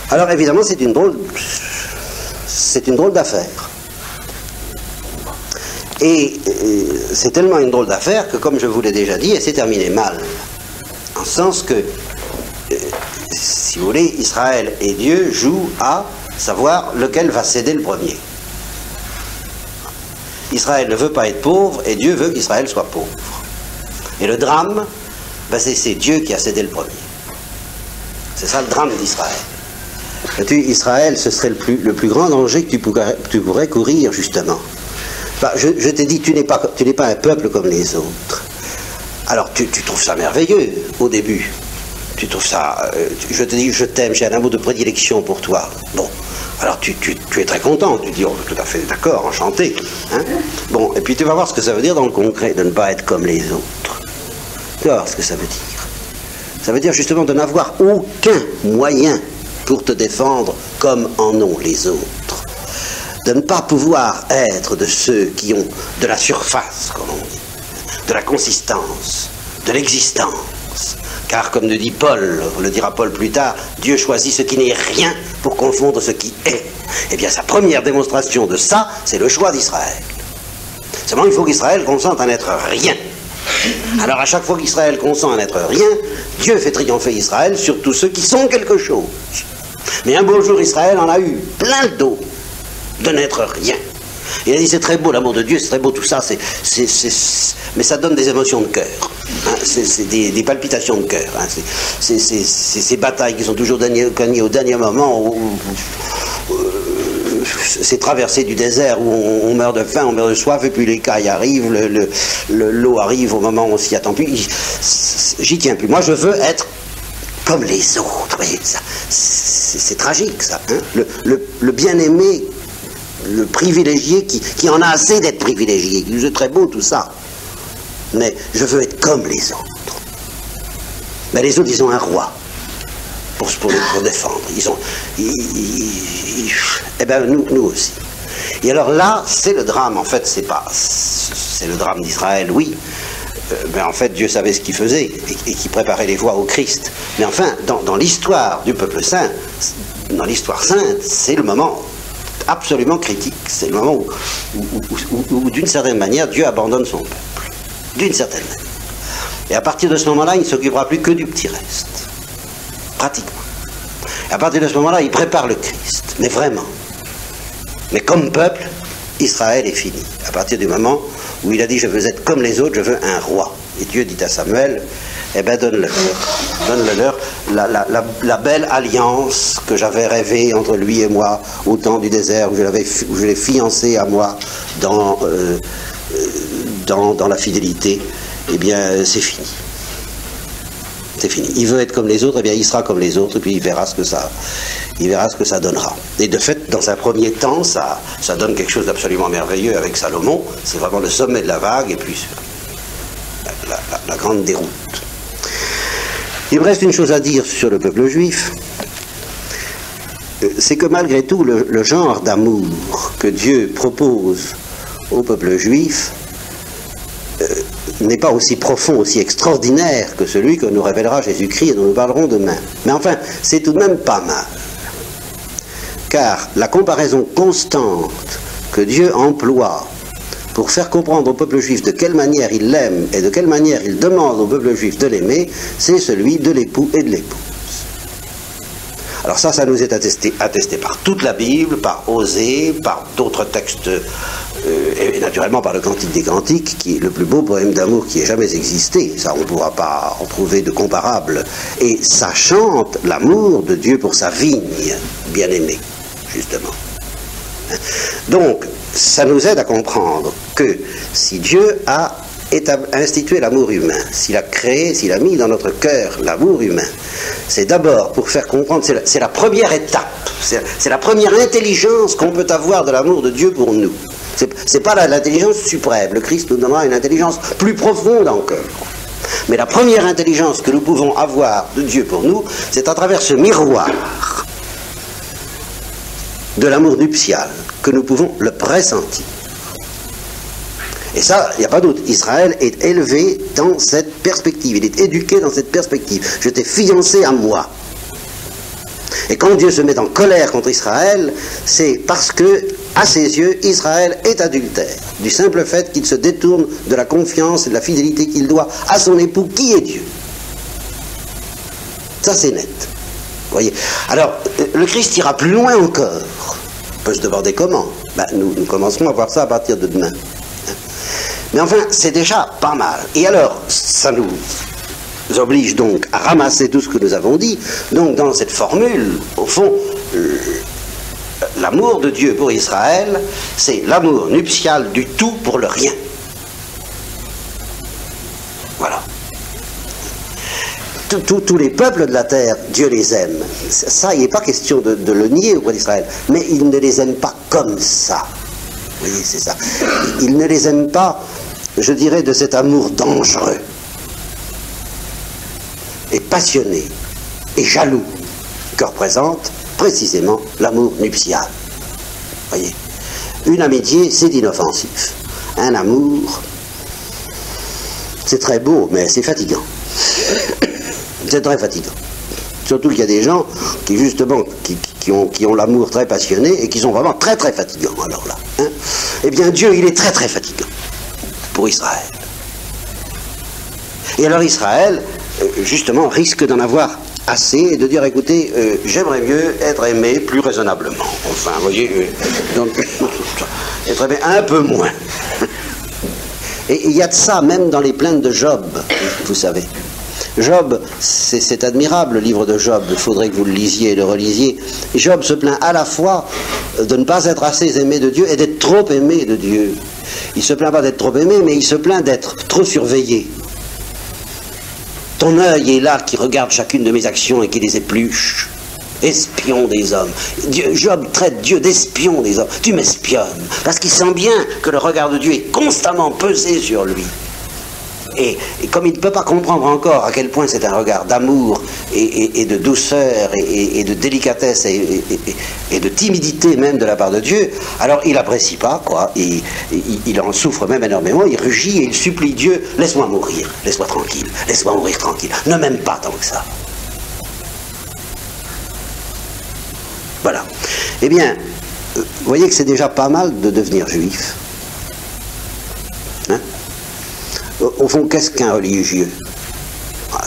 Alors évidemment, c'est une drôle d'affaire. Et c'est tellement une drôle d'affaire que, comme je vous l'ai déjà dit, elle s'est terminée mal. En ce sens que, si vous voulez, Israël et Dieu jouent à savoir lequel va céder le premier. Israël ne veut pas être pauvre et Dieu veut qu'Israël soit pauvre. Et le drame, c'est Dieu qui a cédé le premier. C'est ça le drame d'Israël. Israël, ce serait le plus grand danger que tu pourrais courir, justement. Je t'ai dit, tu n'es pas un peuple comme les autres. Alors tu trouves ça merveilleux au début. Tu trouves ça... je te dis, je t'aime, j'ai un amour de prédilection pour toi. Bon. Alors tu es très content, tu dis, oh, tout à fait d'accord, enchanté. Hein? Bon, et puis tu vas voir ce que ça veut dire dans le concret, de ne pas être comme les autres. Tu vas voir ce que ça veut dire. Ça veut dire justement de n'avoir aucun moyen pour te défendre comme en ont les autres. De ne pas pouvoir être de ceux qui ont de la surface, comme on dit, de la consistance, de l'existence. Car, comme le dit Paul, le dira Paul plus tard, Dieu choisit ce qui n'est rien pour confondre ce qui est. Eh bien, sa première démonstration de ça, c'est le choix d'Israël. Seulement, il faut qu'Israël consente à n'être rien. Alors, à chaque fois qu'Israël consent à n'être rien, Dieu fait triompher Israël sur tous ceux qui sont quelque chose. Mais un beau jour, Israël en a eu plein le dos de n'être rien. Il a dit, c'est très beau l'amour de Dieu, c'est très beau tout ça, mais ça donne des émotions de cœur. Hein, c'est des palpitations de cœur. Hein, c'est ces batailles qui sont toujours gagnées au dernier moment, ces traversées du désert où on meurt de faim, on meurt de soif, et puis les cailles arrivent, l'eau arrive au moment où on s'y attend plus. J'y tiens plus. Moi, je veux être comme les autres. Vous voyez, c'est tragique, ça. Hein, le bien-aimé, le privilégié qui en a assez d'être privilégié. C'est très beau tout ça. Mais je veux être comme les autres. Mais les autres, ils ont un roi pour défendre. Eh bien, nous aussi. Et alors là, c'est le drame. En fait, c'est le drame d'Israël, oui. Mais en fait, Dieu savait ce qu'il faisait et qui préparait les voies au Christ. Mais enfin, dans l'histoire du peuple saint, dans l'histoire sainte, c'est le moment absolument critique. C'est le moment où d'une certaine manière, Dieu abandonne son peuple. D'une certaine manière. Et à partir de ce moment-là, il ne s'occupera plus que du petit reste. Pratiquement. Et à partir de ce moment-là, il prépare le Christ. Mais vraiment. Mais comme peuple, Israël est fini. À partir du moment où il a dit, je veux être comme les autres, je veux un roi. Et Dieu dit à Samuel, eh bien donne-le leur. Donne-le leur. la belle alliance que j'avais rêvée entre lui et moi au temps du désert, où je l'ai fiancé à moi dans la fidélité, eh bien c'est fini. C'est fini. Il veut être comme les autres, eh bien il sera comme les autres, et puis il verra ce que ça donnera. Et de fait, dans un premier temps, ça donne quelque chose d'absolument merveilleux avec Salomon. C'est vraiment le sommet de la vague, et puis la grande déroute. Il me reste une chose à dire sur le peuple juif, c'est que malgré tout, le genre d'amour que Dieu propose au peuple juif n'est pas aussi profond, aussi extraordinaire que celui que nous révélera Jésus-Christ et dont nous parlerons demain. Mais enfin, c'est tout de même pas mal. Car la comparaison constante que Dieu emploie pour faire comprendre au peuple juif de quelle manière il l'aime et de quelle manière il demande au peuple juif de l'aimer, c'est celui de l'époux et de l'épouse. Alors ça nous est attesté par toute la Bible, par Osée, par d'autres textes, et naturellement par le Cantique des Cantiques, qui est le plus beau poème d'amour qui ait jamais existé. Ça, on ne pourra pas en trouver de comparable. Et ça chante l'amour de Dieu pour sa vigne bien-aimée, justement. Donc, ça nous aide à comprendre que si Dieu a institué l'amour humain, s'il a créé, s'il a mis dans notre cœur l'amour humain, c'est d'abord pour faire comprendre, c'est la première étape, c'est la première intelligence qu'on peut avoir de l'amour de Dieu pour nous. C'est pas l'intelligence suprême, le Christ nous donnera une intelligence plus profonde encore. Mais la première intelligence que nous pouvons avoir de Dieu pour nous, c'est à travers ce miroir de l'amour nuptial que nous pouvons le pressentir. Et ça, il n'y a pas doute, Israël est élevé dans cette perspective, il est éduqué dans cette perspective. Je t'ai fiancé à moi. Et quand Dieu se met en colère contre Israël, c'est parce que, à ses yeux, Israël est adultère, du simple fait qu'il se détourne de la confiance et de la fidélité qu'il doit à son époux, qui est Dieu. Ça, c'est net. Voyez. Alors, le Christ ira plus loin encore. On peut se demander comment. Nous commencerons à voir ça à partir de demain. Mais enfin, c'est déjà pas mal. Et alors, ça nous oblige donc à ramasser tout ce que nous avons dit. Donc, dans cette formule, au fond, l'amour de Dieu pour Israël, c'est l'amour nuptial du tout pour le rien. Voilà. Tous les peuples de la terre, Dieu les aime. Ça, il n'est pas question de le nier auprès d'Israël. Mais il ne les aime pas comme ça. Vous voyez, c'est ça. Il ne les aime pas, je dirais, de cet amour dangereux, et passionné, et jaloux, que représente précisément l'amour nuptial. Vous voyez. Une amitié, c'est inoffensif. Un amour, c'est très beau, mais c'est fatigant. C'est très fatigant. Surtout qu'il y a des gens qui, justement, qui ont l'amour très passionné et qui sont vraiment très très fatigants, alors là. Hein. Eh bien, Dieu, il est très très fatigant pour Israël. Et alors Israël, justement, risque d'en avoir assez et de dire, écoutez, j'aimerais mieux être aimé plus raisonnablement. Enfin, vous voyez, donc, être aimé un peu moins. Et il y a de ça même dans les plaintes de Job, vous savez. Job, c'est admirable le livre de Job, il faudrait que vous le lisiez et le relisiez. Job se plaint à la fois de ne pas être assez aimé de Dieu et d'être trop aimé de Dieu. Il ne se plaint pas d'être trop aimé, mais il se plaint d'être trop surveillé. Ton œil est là qui regarde chacune de mes actions et qui les épluche. Espion des hommes. Job traite Dieu d'espion des hommes. Tu m'espionnes, parce qu'il sent bien que le regard de Dieu est constamment pesé sur lui. Et comme il ne peut pas comprendre encore à quel point c'est un regard d'amour et de douceur et de délicatesse et de timidité même de la part de Dieu, alors il n'apprécie pas, quoi. Il en souffre même énormément, il rugit et il supplie Dieu, laisse-moi mourir, laisse-moi tranquille, laisse-moi mourir tranquille, ne m'aime pas tant que ça. Voilà. Eh bien, vous voyez que c'est déjà pas mal de devenir juif. Hein? Au fond, qu'est-ce qu'un religieux?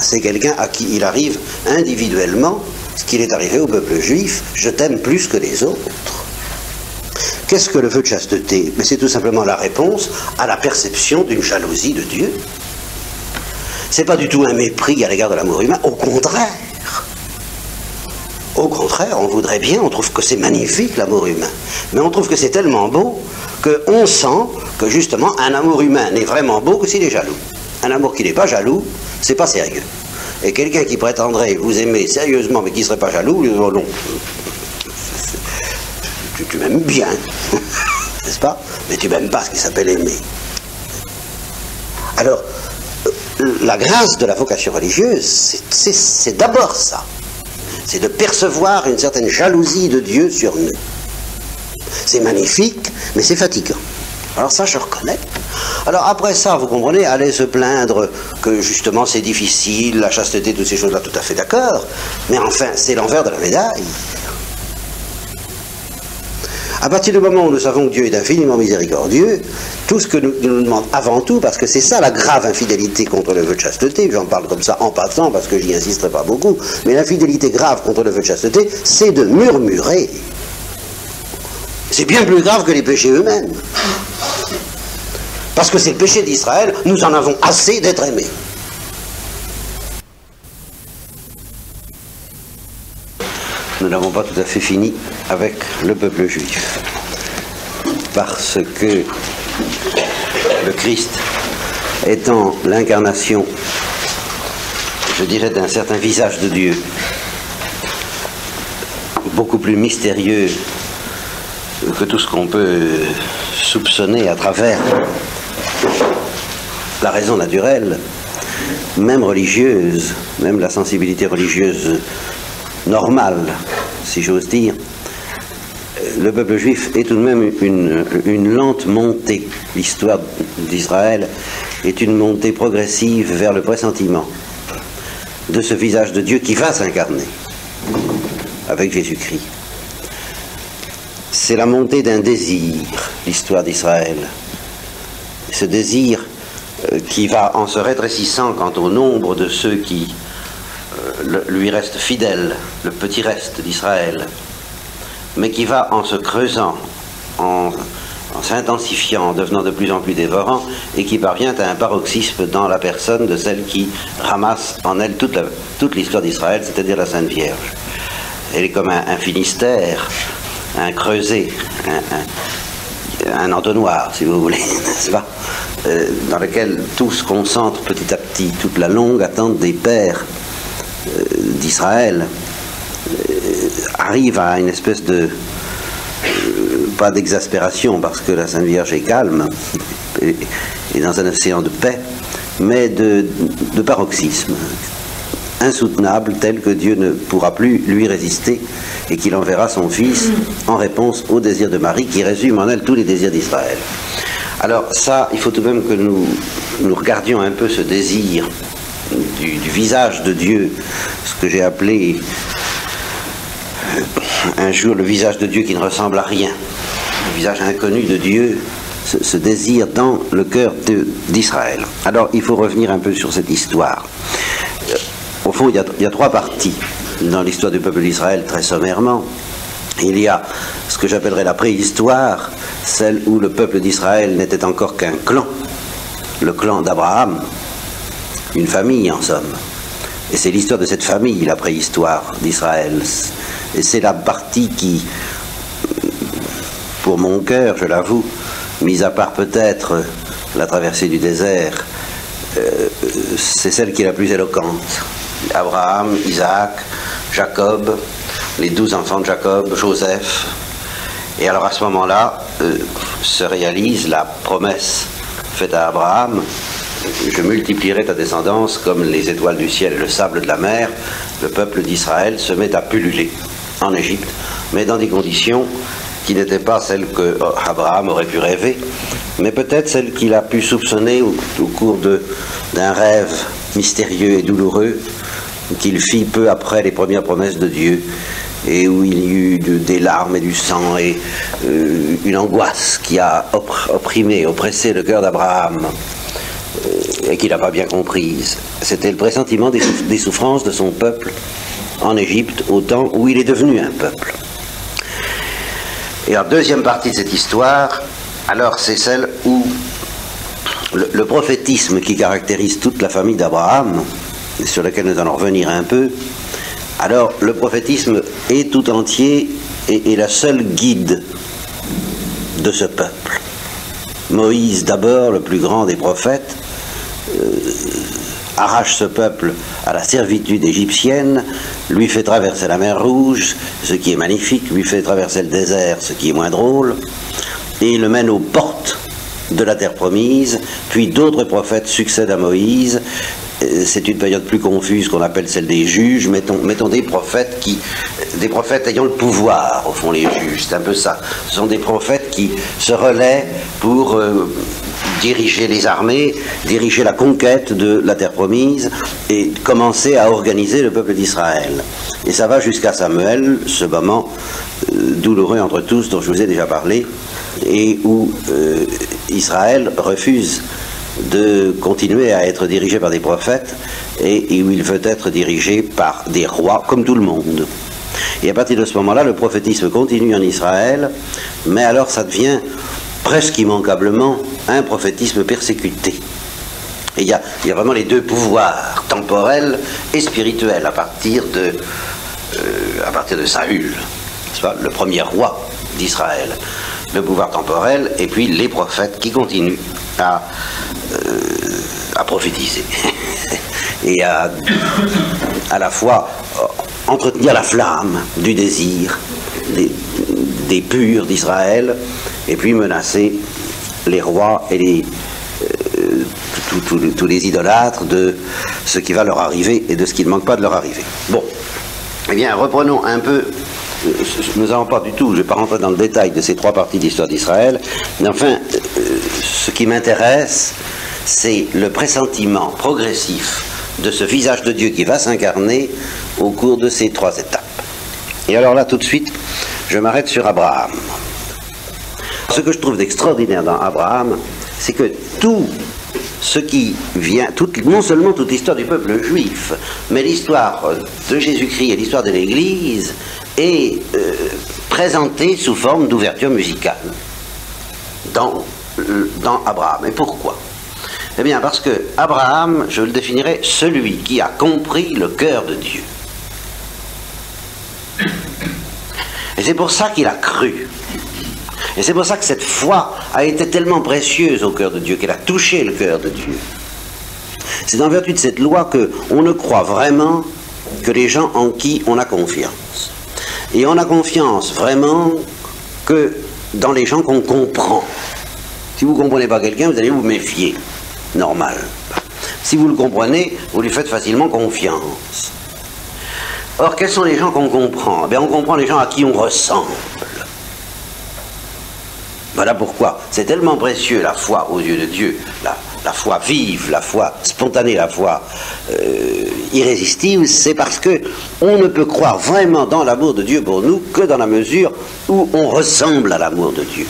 C'est quelqu'un à qui il arrive individuellement ce qu'il est arrivé au peuple juif, je t'aime plus que les autres. Qu'est-ce que le vœu de chasteté? Mais c'est tout simplement la réponse à la perception d'une jalousie de Dieu. C'est pas du tout un mépris à l'égard de l'amour humain, au contraire. Au contraire, on voudrait bien, on trouve que c'est magnifique l'amour humain. Mais on trouve que c'est tellement beau qu'on sent que justement un amour humain n'est vraiment beau que s'il est jaloux. Un amour qui n'est pas jaloux, c'est pas sérieux. Et quelqu'un qui prétendrait vous aimer sérieusement mais qui ne serait pas jaloux, oh non, tu m'aimes bien, n'est-ce pas? Mais tu m'aimes pas ce qui s'appelle aimer. Alors, la grâce de la vocation religieuse, c'est d'abord ça. C'est de percevoir une certaine jalousie de Dieu sur nous. C'est magnifique, mais c'est fatigant. Alors ça, je reconnais. Alors après ça, vous comprenez, aller se plaindre que justement c'est difficile, la chasteté, toutes ces choses-là, tout à fait d'accord. Mais enfin, c'est l'envers de la médaille. À partir du moment où nous savons que Dieu est infiniment miséricordieux, tout ce que nous demandons avant tout, parce que c'est ça la grave infidélité contre le vœu de chasteté, j'en parle comme ça en passant parce que j'y insisterai pas beaucoup, mais l'infidélité grave contre le vœu de chasteté, c'est de murmurer. C'est bien plus grave que les péchés eux-mêmes. Parce que c'est le péché d'Israël, nous en avons assez d'être aimés. Nous n'avons pas tout à fait fini avec le peuple juif. Parce que le Christ étant l'incarnation, je dirais, d'un certain visage de Dieu, beaucoup plus mystérieux que tout ce qu'on peut soupçonner à travers la raison naturelle, même religieuse, même la sensibilité religieuse normale, si j'ose dire, le peuple juif est tout de même une lente montée. L'histoire d'Israël est une montée progressive vers le pressentiment de ce visage de Dieu qui va s'incarner avec Jésus-Christ. C'est la montée d'un désir, l'histoire d'Israël. Ce désir qui va en se rétrécissant quant au nombre de ceux qui lui restent fidèles, le petit reste d'Israël, mais qui va en se creusant, en s'intensifiant, en devenant de plus en plus dévorant, et qui parvient à un paroxysme dans la personne de celle qui ramasse en elle toute l'histoire d'Israël, c'est-à-dire la Sainte Vierge. Elle est comme un Finistère, un creuset, un entonnoir, si vous voulez, n'est-ce pas, dans lequel tout se concentre petit à petit, toute la longue attente des pères d'Israël arrive à une espèce de, pas d'exaspération, parce que la Sainte Vierge est calme et dans un océan de paix, mais de paroxysme insoutenable, tel que Dieu ne pourra plus lui résister et qu'il enverra son Fils en réponse au désir de Marie qui résume en elle tous les désirs d'Israël. Alors ça, il faut tout de même que nous regardions un peu ce désir du visage de Dieu, ce que j'ai appelé un jour le visage de Dieu qui ne ressemble à rien, le visage inconnu de Dieu, ce désir dans le cœur d'Israël. Alors il faut revenir un peu sur cette histoire. Au fond, il y a trois parties dans l'histoire du peuple d'Israël, très sommairement. Il y a ce que j'appellerais la préhistoire, celle où le peuple d'Israël n'était encore qu'un clan, le clan d'Abraham, une famille en somme. Et c'est l'histoire de cette famille, la préhistoire d'Israël. Et c'est la partie qui, pour mon cœur, je l'avoue, mis à part peut-être la traversée du désert, c'est celle qui est la plus éloquente. Abraham, Isaac, Jacob, les 12 enfants de Jacob, Joseph. Et alors à ce moment-là, se réalise la promesse faite à Abraham: je multiplierai ta descendance comme les étoiles du ciel et le sable de la mer. Le peuple d'Israël se met à pulluler en Égypte, mais dans des conditions qui n'étaient pas celles que Abraham aurait pu rêver, mais peut-être celles qu'il a pu soupçonner au cours d'un rêve mystérieux et douloureux qu'il fit peu après les premières promesses de Dieu, et où il y eut des larmes et du sang et une angoisse qui a oppressé le cœur d'Abraham, et qu'il n'a pas bien comprise. C'était le pressentiment des souffrances de son peuple en Égypte, au temps où il est devenu un peuple. Et la deuxième partie de cette histoire, alors c'est celle où le prophétisme qui caractérise toute la famille d'Abraham, sur lequel nous allons revenir un peu, Alors le prophétisme est tout entier et la seule guide de ce peuple. Moïse d'abord, le plus grand des prophètes, arrache ce peuple à la servitude égyptienne, lui fait traverser la mer Rouge, ce qui est magnifique, lui fait traverser le désert, ce qui est moins drôle, et il le mène aux portes de la terre promise, puis d'autres prophètes succèdent à Moïse. C'est une période plus confuse qu'on appelle celle des juges. Mettons des prophètes ayant le pouvoir, au fond, les juges, c'est un peu ça. Ce sont des prophètes qui se relaient pour diriger les armées, diriger la conquête de la terre promise et commencer à organiser le peuple d'Israël. Et ça va jusqu'à Samuel, ce moment douloureux entre tous dont je vous ai déjà parlé, et où Israël refuse de continuer à être dirigé par des prophètes et où il veut être dirigé par des rois comme tout le monde. Et à partir de ce moment-là, le prophétisme continue en Israël, mais alors ça devient presque immanquablement un prophétisme persécuté. Et il y a vraiment les deux pouvoirs, temporels et spirituels, à partir de Saül, le premier roi d'Israël. Le pouvoir temporel et puis les prophètes qui continuent à prophétiser et à la fois entretenir la flamme du désir des purs d'Israël et puis menacer les rois et tous les idolâtres de ce qui va leur arriver et de ce qui ne manque pas de leur arriver. Bon, eh bien reprenons un peu. Nous n'allons pas du tout, je ne vais pas rentrer dans le détail de ces trois parties d'histoire d'Israël, mais enfin, ce qui m'intéresse, c'est le pressentiment progressif de ce visage de Dieu qui va s'incarner au cours de ces trois étapes. Et alors là, tout de suite, je m'arrête sur Abraham. Ce que je trouve d'extraordinaire dans Abraham, c'est que tout ce qui vient, non seulement toute l'histoire du peuple juif, mais l'histoire de Jésus-Christ et l'histoire de l'Église, est présentée sous forme d'ouverture musicale dans Abraham. Et pourquoi? Eh bien parce que Abraham, je le définirais, celui qui a compris le cœur de Dieu. Et c'est pour ça qu'il a cru. Et c'est pour ça que cette foi a été tellement précieuse au cœur de Dieu, qu'elle a touché le cœur de Dieu. C'est en vertu de cette loi qu'on ne croit vraiment que les gens en qui on a confiance. Et on a confiance vraiment que dans les gens qu'on comprend. Si vous ne comprenez pas quelqu'un, vous allez vous méfier. Normal. Si vous le comprenez, vous lui faites facilement confiance. Or, quels sont les gens qu'on comprend? On comprend les gens à qui on ressemble. Voilà pourquoi c'est tellement précieux la foi aux yeux de Dieu, la foi vive, la foi spontanée, la foi irrésistible, c'est parce que on ne peut croire vraiment dans l'amour de Dieu pour nous que dans la mesure où on ressemble à l'amour de Dieu.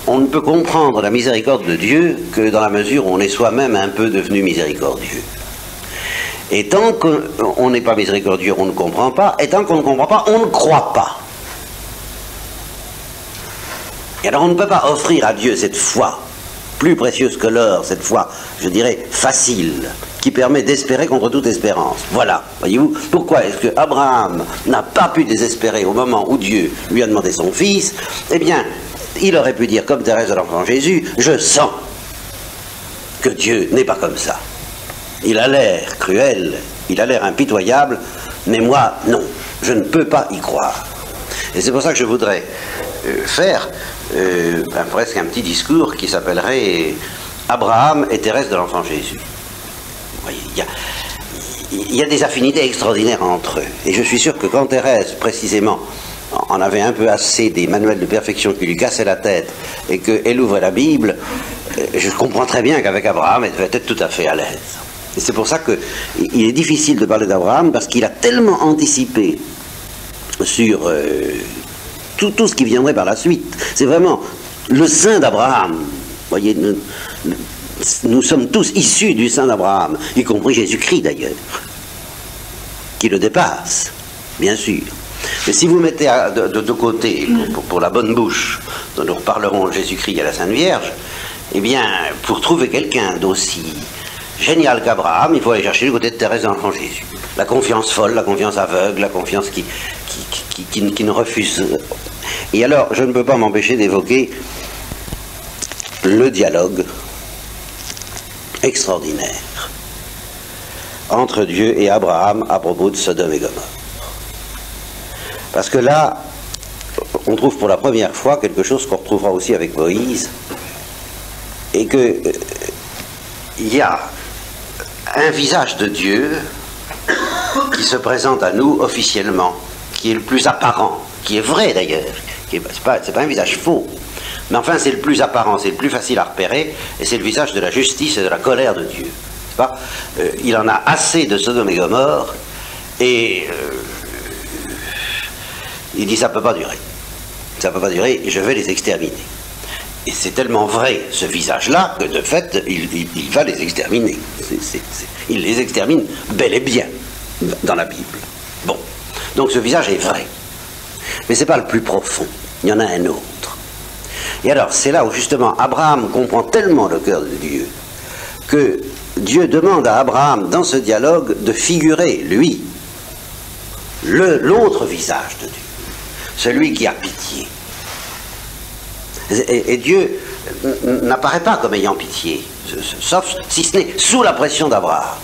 On ne peut comprendre la miséricorde de Dieu que dans la mesure où on est soi-même un peu devenu miséricordieux. Et tant qu'on n'est pas miséricordieux, on ne comprend pas, et tant qu'on ne comprend pas, on ne croit pas. Et alors on ne peut pas offrir à Dieu cette foi, plus précieuse que l'or, cette foi, je dirais, facile, qui permet d'espérer contre toute espérance. Voilà, voyez-vous, pourquoi est-ce que Abraham n'a pas pu désespérer au moment où Dieu lui a demandé son fils? Eh bien, il aurait pu dire, comme Thérèse de l'Enfant Jésus, je sens que Dieu n'est pas comme ça. Il a l'air cruel, il a l'air impitoyable, mais moi, non, je ne peux pas y croire. Et c'est pour ça que je voudrais faire presque un petit discours qui s'appellerait Abraham et Thérèse de l'Enfant Jésus. Vous voyez, il y a des affinités extraordinaires entre eux. Et je suis sûr que quand Thérèse, précisément, en avait un peu assez des manuels de perfection qui lui cassaient la tête et qu'elle ouvrait la Bible, je comprends très bien qu'avec Abraham, elle devait être tout à fait à l'aise. Et c'est pour ça qu'il est difficile de parler d'Abraham parce qu'il a tellement anticipé sur tout ce qui viendrait par la suite. C'est vraiment le sein d'Abraham. Vous voyez, nous sommes tous issus du sein d'Abraham, y compris Jésus-Christ d'ailleurs, qui le dépasse, bien sûr. Mais si vous mettez de côté, pour la bonne bouche, dont nous reparlerons Jésus-Christ et la Sainte Vierge, eh bien, pour trouver quelqu'un d'aussi génial qu'Abraham, il faut aller chercher du côté de Thérèse de l'Enfant Jésus. La confiance folle, la confiance aveugle, la confiance qui ne refuse. Et alors, je ne peux pas m'empêcher d'évoquer le dialogue extraordinaire entre Dieu et Abraham à propos de Sodome et Gomorrhe. Parce que là, on trouve pour la première fois quelque chose qu'on retrouvera aussi avec Moïse, et que il y a un visage de Dieu qui se présente à nous officiellement, qui est le plus apparent, qui est vrai d'ailleurs, c'est pas un visage faux, mais enfin c'est le plus apparent, c'est le plus facile à repérer, et c'est le visage de la justice et de la colère de Dieu. Il en a assez de Sodome et Gomorrhe, et il dit ça ne peut pas durer. Ça ne peut pas durer, et je vais les exterminer. Et c'est tellement vrai, ce visage-là, que de fait, il va les exterminer. Il les extermine bel et bien, dans la Bible. Bon, donc ce visage est vrai. Mais ce n'est pas le plus profond, il y en a un autre. Et alors, c'est là où justement, Abraham comprend tellement le cœur de Dieu, que Dieu demande à Abraham, dans ce dialogue, de figurer, lui, l'autre visage de Dieu. Celui qui a pitié. Et Dieu n'apparaît pas comme ayant pitié, sauf si ce n'est sous la pression d'Abraham.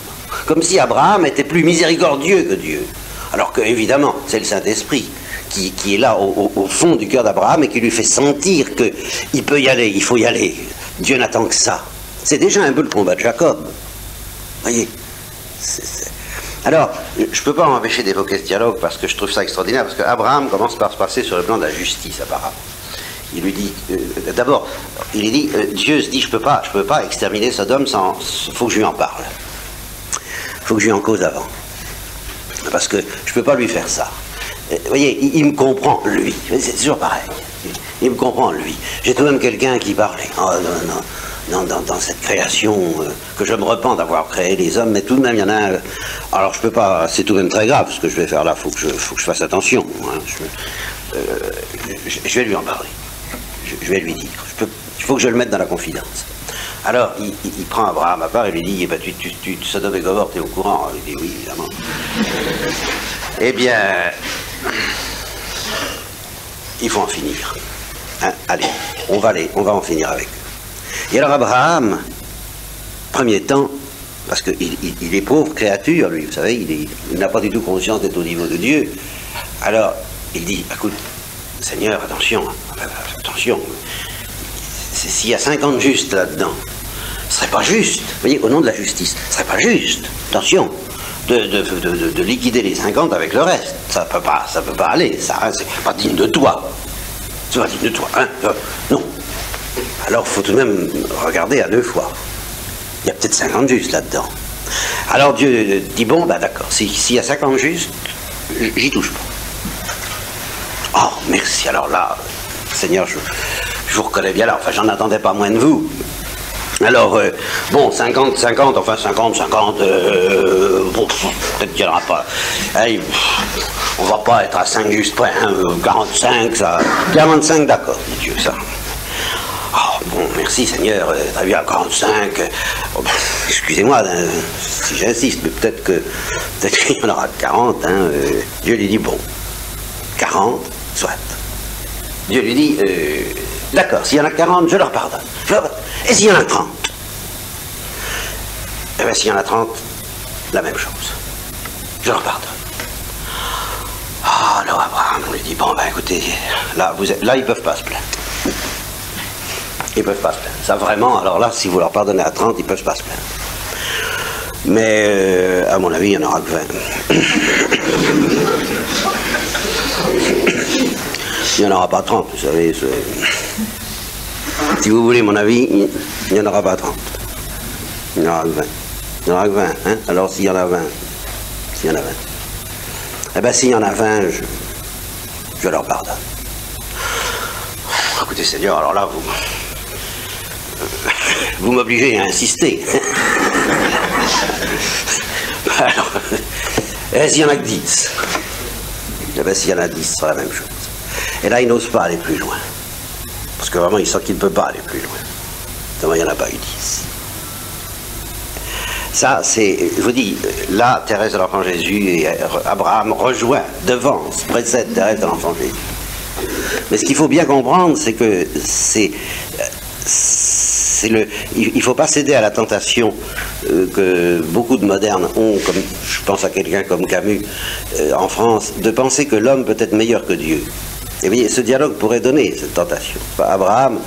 Comme si Abraham était plus miséricordieux que Dieu. Alors que, évidemment, c'est le Saint-Esprit qui est là au fond du cœur d'Abraham et qui lui fait sentir qu'il peut y aller, il faut y aller. Dieu n'attend que ça. C'est déjà un peu le combat de Jacob. Vous voyez, Alors, je ne peux pas m'empêcher d'évoquer ce dialogue parce que je trouve ça extraordinaire, parce qu'Abraham commence par se passer sur le plan de la justice, apparemment. Il lui dit, d'abord, il lui dit, Dieu se dit, je peux pas exterminer Sodome sans, faut que je lui en parle. Faut que je lui en cause avant. Parce que je peux pas lui faire ça. Vous voyez, il me comprend, lui. C'est toujours pareil. Il me comprend, lui. J'ai tout de même quelqu'un qui parlait. Oh, dans cette création que je me repens d'avoir créé les hommes, mais tout de même il y en a un. Alors je peux pas, c'est tout de même très grave ce que je vais faire là, faut que je fasse attention. Hein. Je vais lui en parler. Je vais lui dire. Il faut que je le mette dans la confidence. Alors il prend Abraham à part et lui dit, eh ben, tu Sodome et Gomorrhe, t'es au courant? Il dit oui, évidemment. Eh bien, il faut en finir. Hein, allez, on va en finir avec eux. Et alors Abraham, premier temps, parce qu'il est pauvre créature, lui, vous savez, il n'a pas du tout conscience d'être au niveau de Dieu. Alors, il dit, écoute, Seigneur, attention, s'il y a 50 justes là-dedans, ce serait pas juste, vous voyez, au nom de la justice, ce serait pas juste, attention, de liquider les 50 avec le reste, ça peut pas aller, ça, hein, c'est pas digne de toi, c'est pas digne de toi, hein, non. Alors il faut tout de même regarder à deux fois. Il y a peut-être 50 justes là-dedans. Alors Dieu dit, bon, ben d'accord, s'il y a 50 justes, j'y touche pas. Oh, merci, alors là, Seigneur, je vous reconnais bien là, enfin j'en attendais pas moins de vous. Alors, bon, 50, enfin 50, bon, peut-être qu'il n'y en aura pas. Hey, on va pas être à 5 justes près, hein, 45, ça. 45, d'accord, Dieu, ça. Oh, bon, merci Seigneur, très bien, 45. Oh, excusez-moi si j'insiste, mais peut-être qu'il y en aura 40. Hein, Dieu lui dit, bon, 40, soit. Dieu lui dit, d'accord, s'il y en a 40, je leur pardonne. Et s'il y en a 30? Eh bien, s'il y en a 30, la même chose. Je leur pardonne. Ah, alors Abraham, on lui dit, bon, ben écoutez, là, ils ne peuvent pas se plaindre. Ils ne peuvent pas se plaindre. Ça, vraiment, alors là, si vous leur pardonnez à 30, ils ne peuvent pas se plaindre. Mais, à mon avis, il n'y en aura que 20. Il n'y en aura pas 30, vous savez. Si vous voulez mon avis, il n'y en aura pas 30. Il n'y en aura que 20. Il n'y en aura que 20, hein? Alors s'il y en a 20, eh bien s'il y en a 20, je leur pardonne. Écoutez Seigneur, alors là, vous m'obligez à insister. Alors, s'il y en a que 10, eh bien s'il y en a 10, ce sera la même chose. Et là, il n'ose pas aller plus loin. Parce que vraiment, il sent qu'il ne peut pas aller plus loin. Tellement il n'y en a pas eu 10. Ça, c'est, je vous dis, là, Thérèse de l'Enfant Jésus et Abraham rejoint, devance, précède Thérèse de l'Enfant Jésus. Mais ce qu'il faut bien comprendre, c'est que il ne faut pas céder à la tentation que beaucoup de modernes ont, comme je pense à quelqu'un comme Camus en France, de penser que l'homme peut être meilleur que Dieu. Et bien, ce dialogue pourrait donner cette tentation. Abraham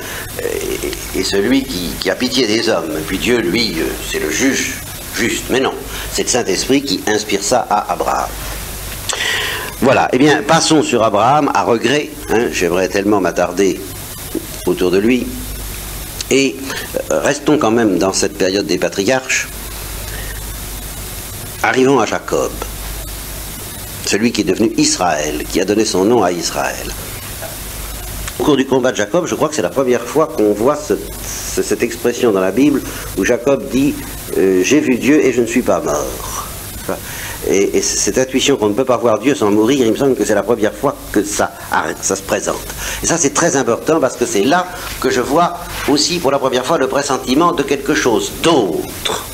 est celui qui a pitié des hommes, et puis Dieu, lui, c'est le juge juste. Mais non, c'est le Saint-Esprit qui inspire ça à Abraham. Voilà, eh bien, passons sur Abraham, à regret, hein, j'aimerais tellement m'attarder autour de lui, et restons quand même dans cette période des patriarches. Arrivons à Jacob, celui qui est devenu Israël, qui a donné son nom à Israël. Au cours du combat de Jacob, je crois que c'est la première fois qu'on voit cette expression dans la Bible où Jacob dit « J'ai vu Dieu et je ne suis pas mort ». Et cette intuition qu'on ne peut pas voir Dieu sans mourir, il me semble que c'est la première fois que ça se présente. Et ça, c'est très important parce que c'est là que je vois aussi pour la première fois le pressentiment de quelque chose d'autre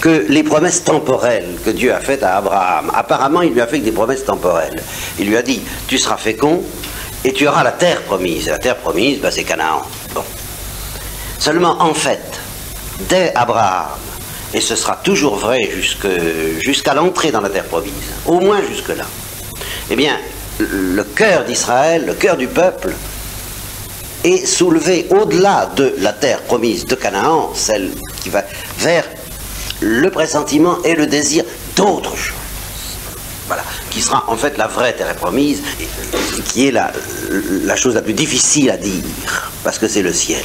que les promesses temporelles que Dieu a faites à Abraham. Apparemment, il lui a fait que des promesses temporelles. Il lui a dit, tu seras fécond et tu auras la terre promise. Et la terre promise, ben, c'est Canaan. Bon. Seulement, en fait, dès Abraham, et ce sera toujours vrai jusqu'à l'entrée dans la terre promise, au moins jusque-là, eh bien, le cœur d'Israël, le cœur du peuple, est soulevé au-delà de la terre promise de Canaan, celle qui va vers le pressentiment et le désir d'autre chose. Voilà, qui sera en fait la vraie terre promise, et qui est la chose la plus difficile à dire, parce que c'est le ciel.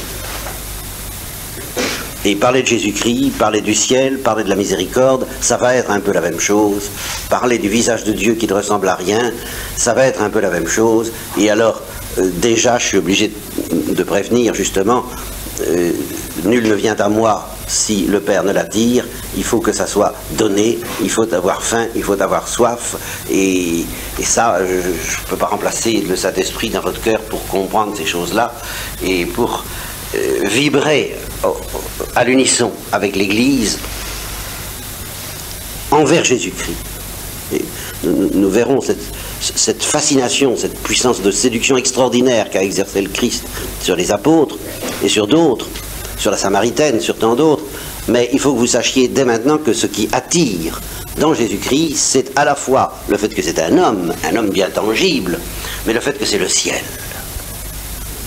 Et parler de Jésus-Christ, parler du ciel, parler de la miséricorde, ça va être un peu la même chose. Parler du visage de Dieu qui ne ressemble à rien, ça va être un peu la même chose. Et alors, déjà, je suis obligé de prévenir, justement, nul ne vient à moi si le Père ne l'attire. Il faut que ça soit donné, il faut avoir faim, il faut avoir soif. Et ça, je ne peux pas remplacer le Saint-Esprit dans votre cœur pour comprendre ces choses-là et pour vibrer à l'unisson avec l'Église envers Jésus-Christ. Nous verrons cette fascination, cette puissance de séduction extraordinaire qu'a exercé le Christ sur les apôtres et sur d'autres, sur la Samaritaine, sur tant d'autres. Mais il faut que vous sachiez dès maintenant que ce qui attire dans Jésus-Christ, c'est à la fois le fait que c'est un homme bien tangible, mais le fait que c'est le ciel.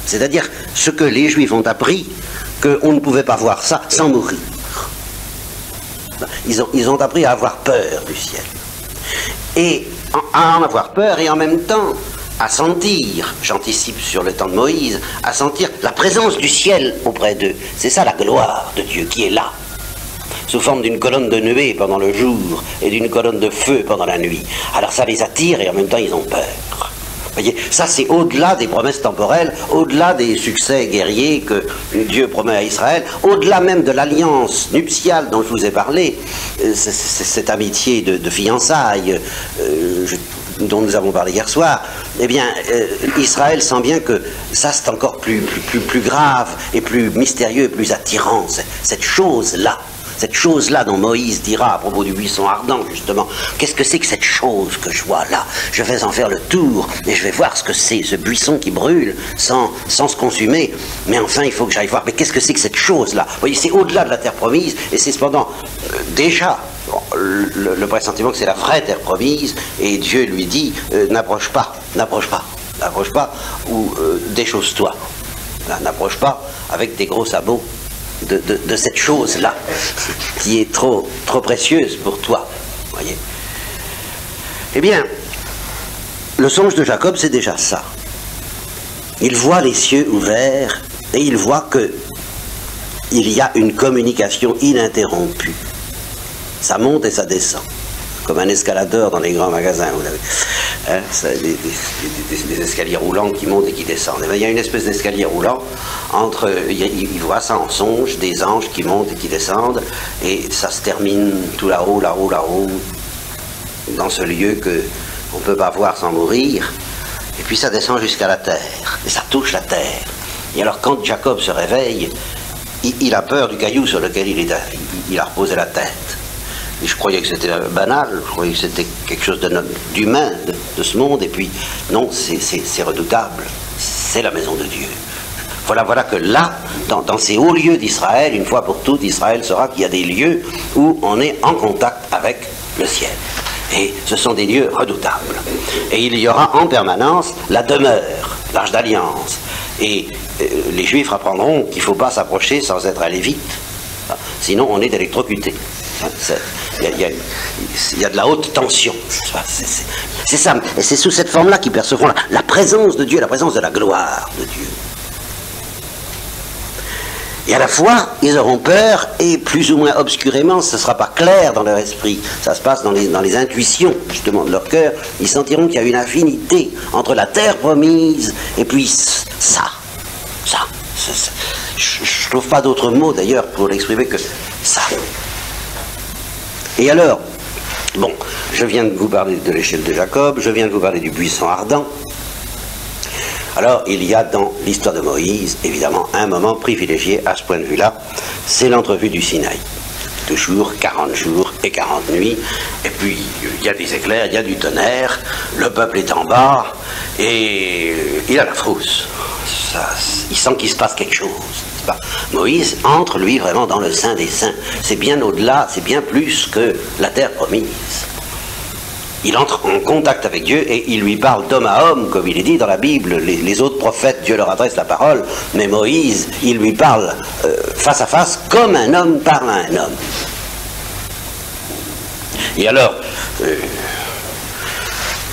C'est-à-dire ce que les Juifs ont appris, qu'on ne pouvait pas voir ça sans mourir. Ils ont appris à avoir peur du ciel. Et à en avoir peur et en même temps à sentir, j'anticipe sur le temps de Moïse, à sentir la présence du ciel auprès d'eux. C'est ça la gloire de Dieu qui est là, sous forme d'une colonne de nuée pendant le jour et d'une colonne de feu pendant la nuit. Alors ça les attire et en même temps ils ont peur. Voyez, ça c'est au-delà des promesses temporelles, au-delà des succès guerriers que Dieu promet à Israël, au-delà même de l'alliance nuptiale dont je vous ai parlé, cette amitié de fiançailles dont nous avons parlé hier soir. Eh bien, Israël sent bien que ça c'est encore plus grave et plus mystérieux et plus attirant, cette chose-là. Cette chose-là dont Moïse dira à propos du buisson ardent, justement, qu'est-ce que c'est que cette chose que je vois là? Je vais en faire le tour et je vais voir ce que c'est, ce buisson qui brûle sans se consumer. Mais enfin, il faut que j'aille voir, mais qu'est-ce que c'est que cette chose-là? Vous voyez, c'est au-delà de la terre promise et c'est cependant déjà le pressentiment que c'est la vraie terre promise et Dieu lui dit, n'approche pas ou déchausse-toi. N'approche pas avec des gros sabots de cette chose-là, qui est trop précieuse pour toi, voyez. Eh bien, le songe de Jacob, c'est déjà ça. Il voit les cieux ouverts, et il voit que il y a une communication ininterrompue. Ça monte et ça descend, comme un escaladeur dans les grands magasins, vous savez. Hein, des escaliers roulants qui montent et qui descendent. Et bien, il y a une espèce d'escalier roulant entre, il voit ça en songe, des anges qui montent et qui descendent, et ça se termine tout là-haut, dans ce lieu qu'on ne peut pas voir sans mourir, et puis ça descend jusqu'à la terre, et ça touche la terre. Et alors quand Jacob se réveille, il a peur du caillou sur lequel il est assis. il a reposé la tête. Et je croyais que c'était banal, je croyais que c'était quelque chose d'humain de ce monde, et puis non, c'est redoutable, c'est la maison de Dieu. Voilà que là, dans ces hauts lieux d'Israël, une fois pour toutes, Israël saura qu'il y a des lieux où on est en contact avec le ciel. Et ce sont des lieux redoutables. Et il y aura en permanence la demeure, l'Arche d'Alliance. Et les Juifs apprendront qu'il ne faut pas s'approcher sans être allé vite. Sinon, on est électrocuté. Il y a de la haute tension. C'est ça. Et c'est sous cette forme-là qu'ils percevront la présence de Dieu, la présence de la gloire de Dieu. Et à la fois, ils auront peur, et plus ou moins obscurément, ce ne sera pas clair dans leur esprit. Ça se passe dans les intuitions, justement, de leur cœur. Ils sentiront qu'il y a une affinité entre la terre promise et puis ça. Je ne trouve pas d'autre mot, d'ailleurs, pour l'exprimer que ça. Et alors, bon, je viens de vous parler de l'échelle de Jacob, je viens de vous parler du buisson ardent. Alors, il y a dans l'histoire de Moïse, évidemment, un moment privilégié à ce point de vue-là, c'est l'entrevue du Sinaï. 2 jours, 40 jours et 40 nuits, et puis il y a des éclairs, il y a du tonnerre, le peuple est en bas, et il a la frousse. Il sent qu'il se passe quelque chose. Moïse entre, lui, vraiment dans le Saint des Saints. C'est bien au-delà, c'est bien plus que la terre promise. Il entre en contact avec Dieu et il lui parle d'homme à homme, comme il est dit dans la Bible. Les autres prophètes, Dieu leur adresse la parole, mais Moïse, il lui parle face à face, comme un homme parle à un homme. Et alors,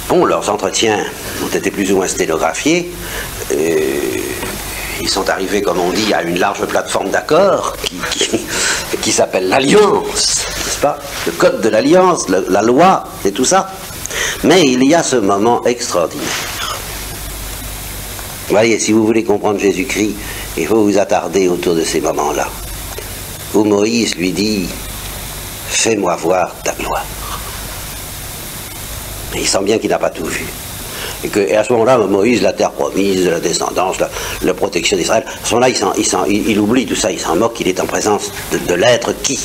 bon, leurs entretiens ont été plus ou moins sténographiés. Ils sont arrivés, comme on dit, à une large plateforme d'accord qui s'appelle l'Alliance, n'est-ce pas? Le code de l'Alliance, la loi et tout ça. Mais il y a ce moment extraordinaire. Vous voyez, si vous voulez comprendre Jésus-Christ, il faut vous attarder autour de ces moments-là, où Moïse lui dit « Fais-moi voir ta gloire ». Il sent bien qu'il n'a pas tout vu. Et à ce moment-là, Moïse, la terre promise, la descendance, la protection d'Israël, à ce moment-là, il oublie tout ça, il s'en moque, il est en présence de l'être qui,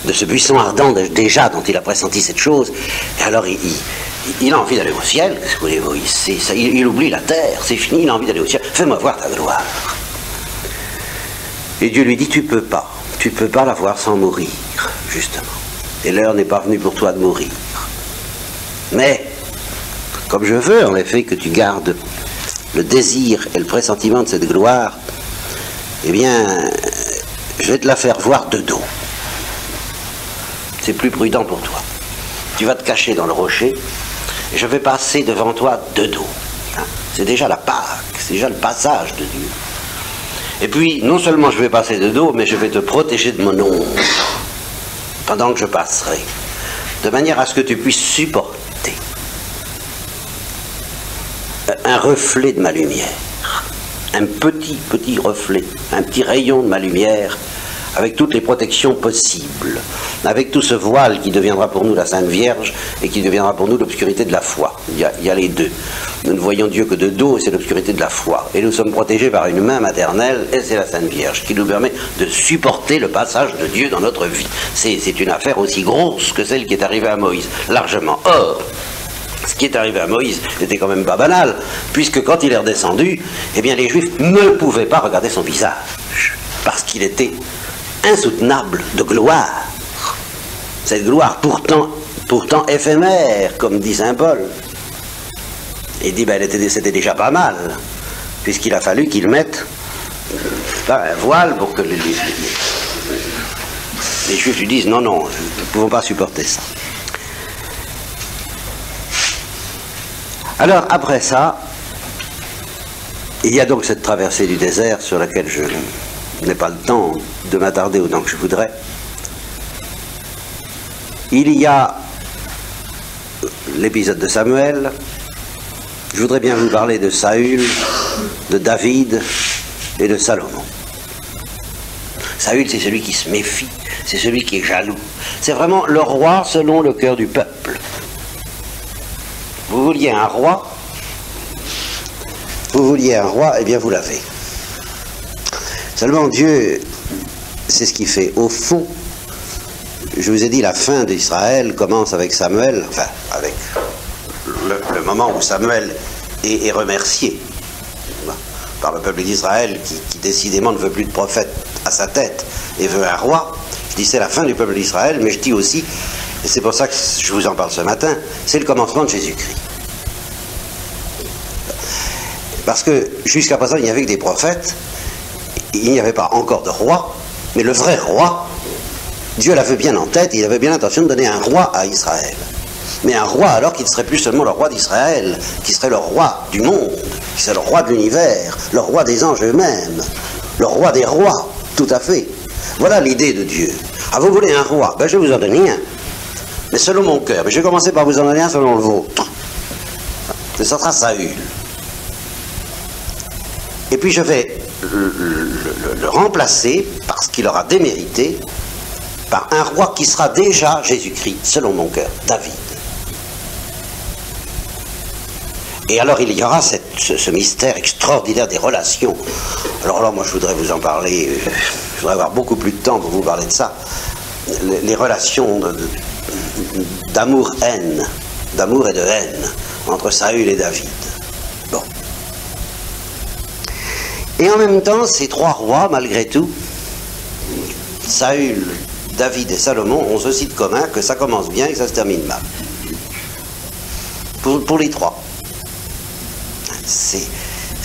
de ce buisson ardent déjà dont il a pressenti cette chose. Et alors il a envie d'aller au ciel. Qu'est-ce que vous voulez, Moïse? Il oublie la terre, c'est fini, il a envie d'aller au ciel. Fais-moi voir ta gloire. Et Dieu lui dit, tu peux pas la voir sans mourir, justement. Et l'heure n'est pas venue pour toi de mourir. Mais comme je veux, en effet, que tu gardes le désir et le pressentiment de cette gloire, eh bien, je vais te la faire voir de dos. C'est plus prudent pour toi. Tu vas te cacher dans le rocher, et je vais passer devant toi de dos. C'est déjà la Pâque, c'est déjà le passage de Dieu. Et puis, non seulement je vais passer de dos, mais je vais te protéger de mon ombre, pendant que je passerai, de manière à ce que tu puisses supporter un reflet de ma lumière, un petit reflet, un petit rayon de ma lumière, avec toutes les protections possibles, avec tout ce voile qui deviendra pour nous la Sainte Vierge et qui deviendra pour nous l'obscurité de la foi. Il y a les deux. Nous ne voyons Dieu que de dos et c'est l'obscurité de la foi. Et nous sommes protégés par une main maternelle et c'est la Sainte Vierge qui nous permet de supporter le passage de Dieu dans notre vie. C'est une affaire aussi grosse que celle qui est arrivée à Moïse, largement. Or, ce qui est arrivé à Moïse n'était quand même pas banal, puisque quand il est redescendu, eh bien les Juifs ne pouvaient pas regarder son visage, parce qu'il était insoutenable de gloire. Cette gloire pourtant éphémère, comme dit saint Paul. Il dit, c'était déjà pas mal, puisqu'il a fallu qu'il mette un voile pour que les Juifs lui disent, non, nous ne pouvons pas supporter ça. Alors, après ça, il y a donc cette traversée du désert sur laquelle je n'ai pas le temps de m'attarder autant que je voudrais. Il y a l'épisode de Samuel. Je voudrais bien vous parler de Saül, de David et de Salomon. Saül, c'est celui qui se méfie, c'est celui qui est jaloux. C'est vraiment le roi selon le cœur du peuple. Vous vouliez un roi, eh bien vous l'avez. Seulement Dieu c'est ce qui fait, au fond, je vous ai dit, la fin d'Israël commence avec Samuel, enfin, avec le moment où Samuel est remercié par le peuple d'Israël qui décidément ne veut plus de prophète à sa tête et veut un roi. Je dis c'est la fin du peuple d'Israël, mais je dis aussi, et c'est pour ça que je vous en parle ce matin, c'est le commencement de Jésus-Christ. Parce que jusqu'à présent, il n'y avait que des prophètes, il n'y avait pas encore de roi, mais le vrai roi, Dieu l'avait bien en tête, il avait bien l'intention de donner un roi à Israël. Mais un roi alors qui ne serait plus seulement le roi d'Israël, qui serait le roi du monde, qui serait le roi de l'univers, le roi des anges eux-mêmes, le roi des rois, tout à fait. Voilà l'idée de Dieu. Ah, vous voulez un roi? Ben je vais vous en donner un. Mais selon mon cœur. Mais je vais commencer par vous en donner un selon le vôtre. Ce sera Saül. Et puis je vais le remplacer, parce qu'il aura démérité, par un roi qui sera déjà Jésus-Christ, selon mon cœur, David. Et alors il y aura ce mystère extraordinaire des relations. Alors là, moi je voudrais vous en parler, je voudrais avoir beaucoup plus de temps pour vous parler de ça. Les relations d'amour-haine, d'amour et de haine, entre Saül et David. Bon. Et en même temps, ces trois rois, malgré tout, Saül, David et Salomon, ont ceci de commun que ça commence bien et que ça se termine mal. Pour les trois. C'est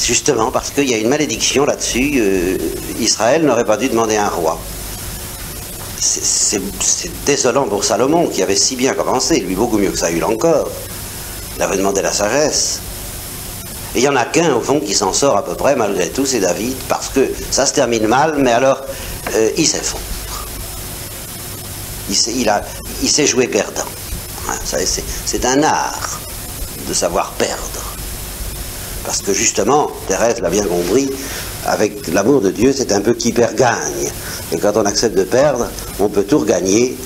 justement parce qu'il y a une malédiction là-dessus. Israël n'aurait pas dû demander un roi. C'est désolant pour Salomon, qui avait si bien commencé, lui beaucoup mieux que Saül encore. Il avait demandé la sagesse. Et il n'y en a qu'un, au fond, qui s'en sort à peu près, malgré tout, c'est David, parce que ça se termine mal, mais alors, il s'effondre. Il sait jouer perdant. C'est un art de savoir perdre. Parce que justement, Thérèse l'a bien compris, avec l'amour de Dieu, c'est un peu qui perd gagne. Et quand on accepte de perdre, on peut tout regagner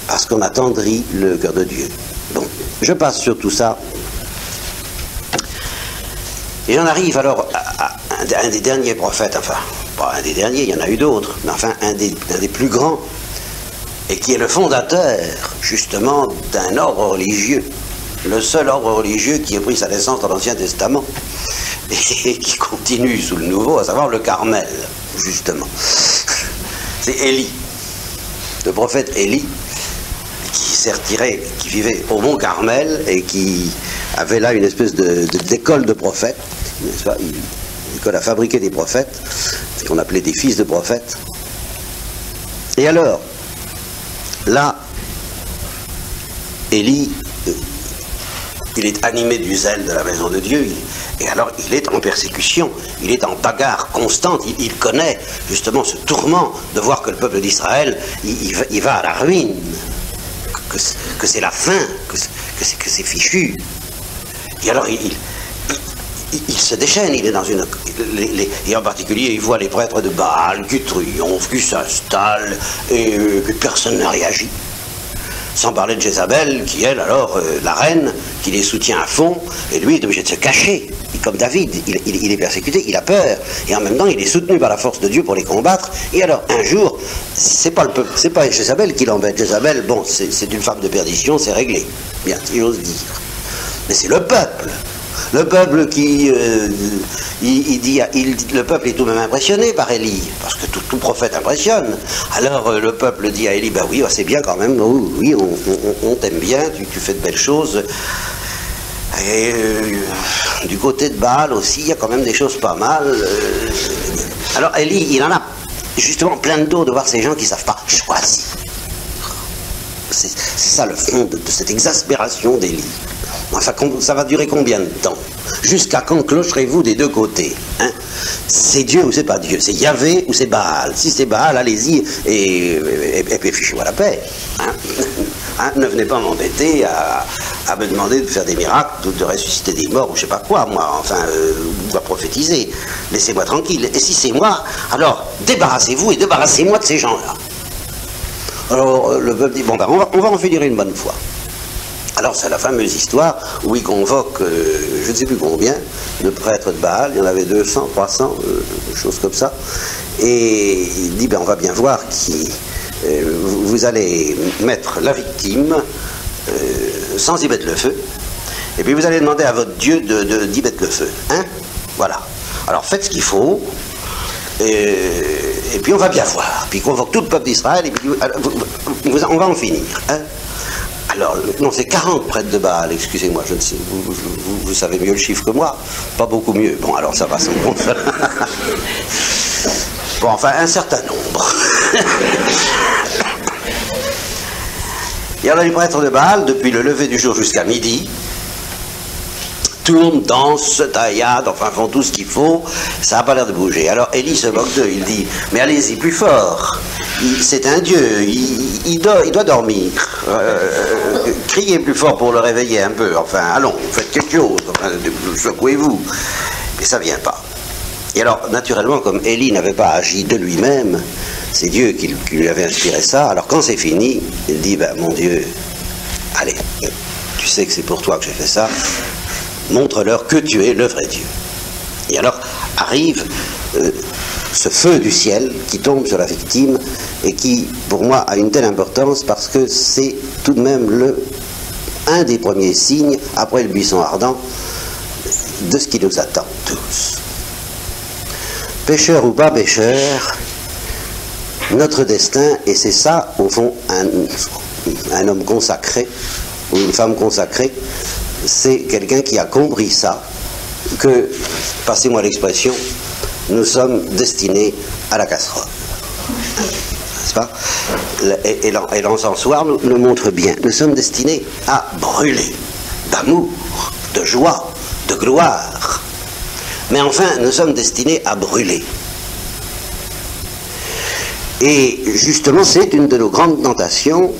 parce qu'on attendrit le cœur de Dieu. Bon, je passe sur tout ça. Et j'en arrive alors à un des derniers prophètes, enfin, pas un des derniers, il y en a eu d'autres, mais enfin un des plus grands, et qui est le fondateur, justement, d'un ordre religieux. Le seul ordre religieux qui a pris sa naissance dans l'Ancien Testament et qui continue sous le Nouveau, à savoir le Carmel, justement. C'est Élie, le prophète Élie, qui s'est retiré, qui vivait au mont Carmel et qui avait là une espèce d'école de prophètes, n'est-ce pas, une école à fabriquer des prophètes, qu'on appelait des fils de prophètes. Et alors, là, Élie, il est animé du zèle de la maison de Dieu, et alors il est en persécution, il est en bagarre constante, il connaît justement ce tourment de voir que le peuple d'Israël, il va à la ruine, que c'est la fin, que c'est fichu. Et alors il se déchaîne, il est dans une... et en particulier, il voit les prêtres de Baal qui triomphent, qui s'installent, et que personne n'a réagi. Sans parler de Jézabel, qui elle, alors, la reine, qui les soutient à fond, et lui est obligé de se cacher. Et comme David, il est persécuté, il a peur, et en même temps, il est soutenu par la force de Dieu pour les combattre. Et alors, un jour, c'est pas Jézabel qui l'embête. Jézabel, bon, c'est une femme de perdition, c'est réglé. Bien, si j'ose dire. Mais c'est le peuple. Le peuple qui, le peuple est tout de même impressionné par Élie, parce que tout prophète impressionne. Alors le peuple dit à Élie, ben oui, c'est bien quand même, oui, on t'aime bien, tu fais de belles choses. Et du côté de Baal aussi, il y a quand même des choses pas mal. Alors Élie, il en a justement plein de dos de voir ces gens qui ne savent pas choisir. C'est ça le fond de cette exaspération d'Élie. Enfin, ça va durer combien de temps? Jusqu'à quand clocherez-vous des deux côtés, hein? C'est Dieu ou c'est pas Dieu? C'est Yahvé ou c'est Baal? Si c'est Baal, allez-y et puis fichez-moi la paix. Hein? Hein? Ne venez pas m'embêter à me demander de faire des miracles, de ressusciter des morts ou je sais pas quoi, moi, enfin, ou à prophétiser. Laissez-moi tranquille. Et si c'est moi, alors débarrassez-vous et débarrassez-moi de ces gens-là. Alors le peuple dit, bon ben on va en finir une bonne fois. Alors c'est la fameuse histoire où il convoque, je ne sais plus combien, de prêtres de Baal, il y en avait 200, 300, choses comme ça, et il dit, ben, on va bien voir qui, vous allez mettre la victime sans y mettre le feu, et puis vous allez demander à votre Dieu d'y mettre le feu, hein, voilà. Alors faites ce qu'il faut, et puis on va bien voir, puis il convoque tout le peuple d'Israël, et puis on va en finir, hein. Alors, non, c'est 40 prêtres de Baal, excusez-moi, je ne sais, vous savez mieux le chiffre que moi, pas beaucoup mieux. Bon, alors ça va, c'est bon. Bon, enfin, un certain nombre. Et alors, les prêtres de Baal, depuis le lever du jour jusqu'à midi, tournent, dansent, tailladent, enfin font tout ce qu'il faut, ça n'a pas l'air de bouger. Alors Élie se moque d'eux, il dit, mais allez-y plus fort, c'est un dieu, il doit dormir, criez plus fort pour le réveiller un peu, enfin allons, faites quelque chose, enfin, secouez-vous, mais ça vient pas. Et alors naturellement, comme Élie n'avait pas agi de lui-même, c'est Dieu qui lui avait inspiré ça, alors quand c'est fini, il dit, ben mon Dieu, allez, tu sais que c'est pour toi que j'ai fait ça, montre-leur que tu es le vrai Dieu. Et alors arrive ce feu du ciel qui tombe sur la victime et qui, pour moi, a une telle importance parce que c'est tout de même un des premiers signes, après le buisson ardent, de ce qui nous attend tous. Pécheur ou pas pécheur, notre destin, et c'est ça, au fond, un homme consacré ou une femme consacrée, c'est quelqu'un qui a compris ça, que, passez-moi l'expression, nous sommes destinés à la casserole. N'est-ce pas? Et l'encensoir nous montre bien. Nous sommes destinés à brûler d'amour, de joie, de gloire. Mais enfin, nous sommes destinés à brûler. Et justement, c'est une de nos grandes tentations,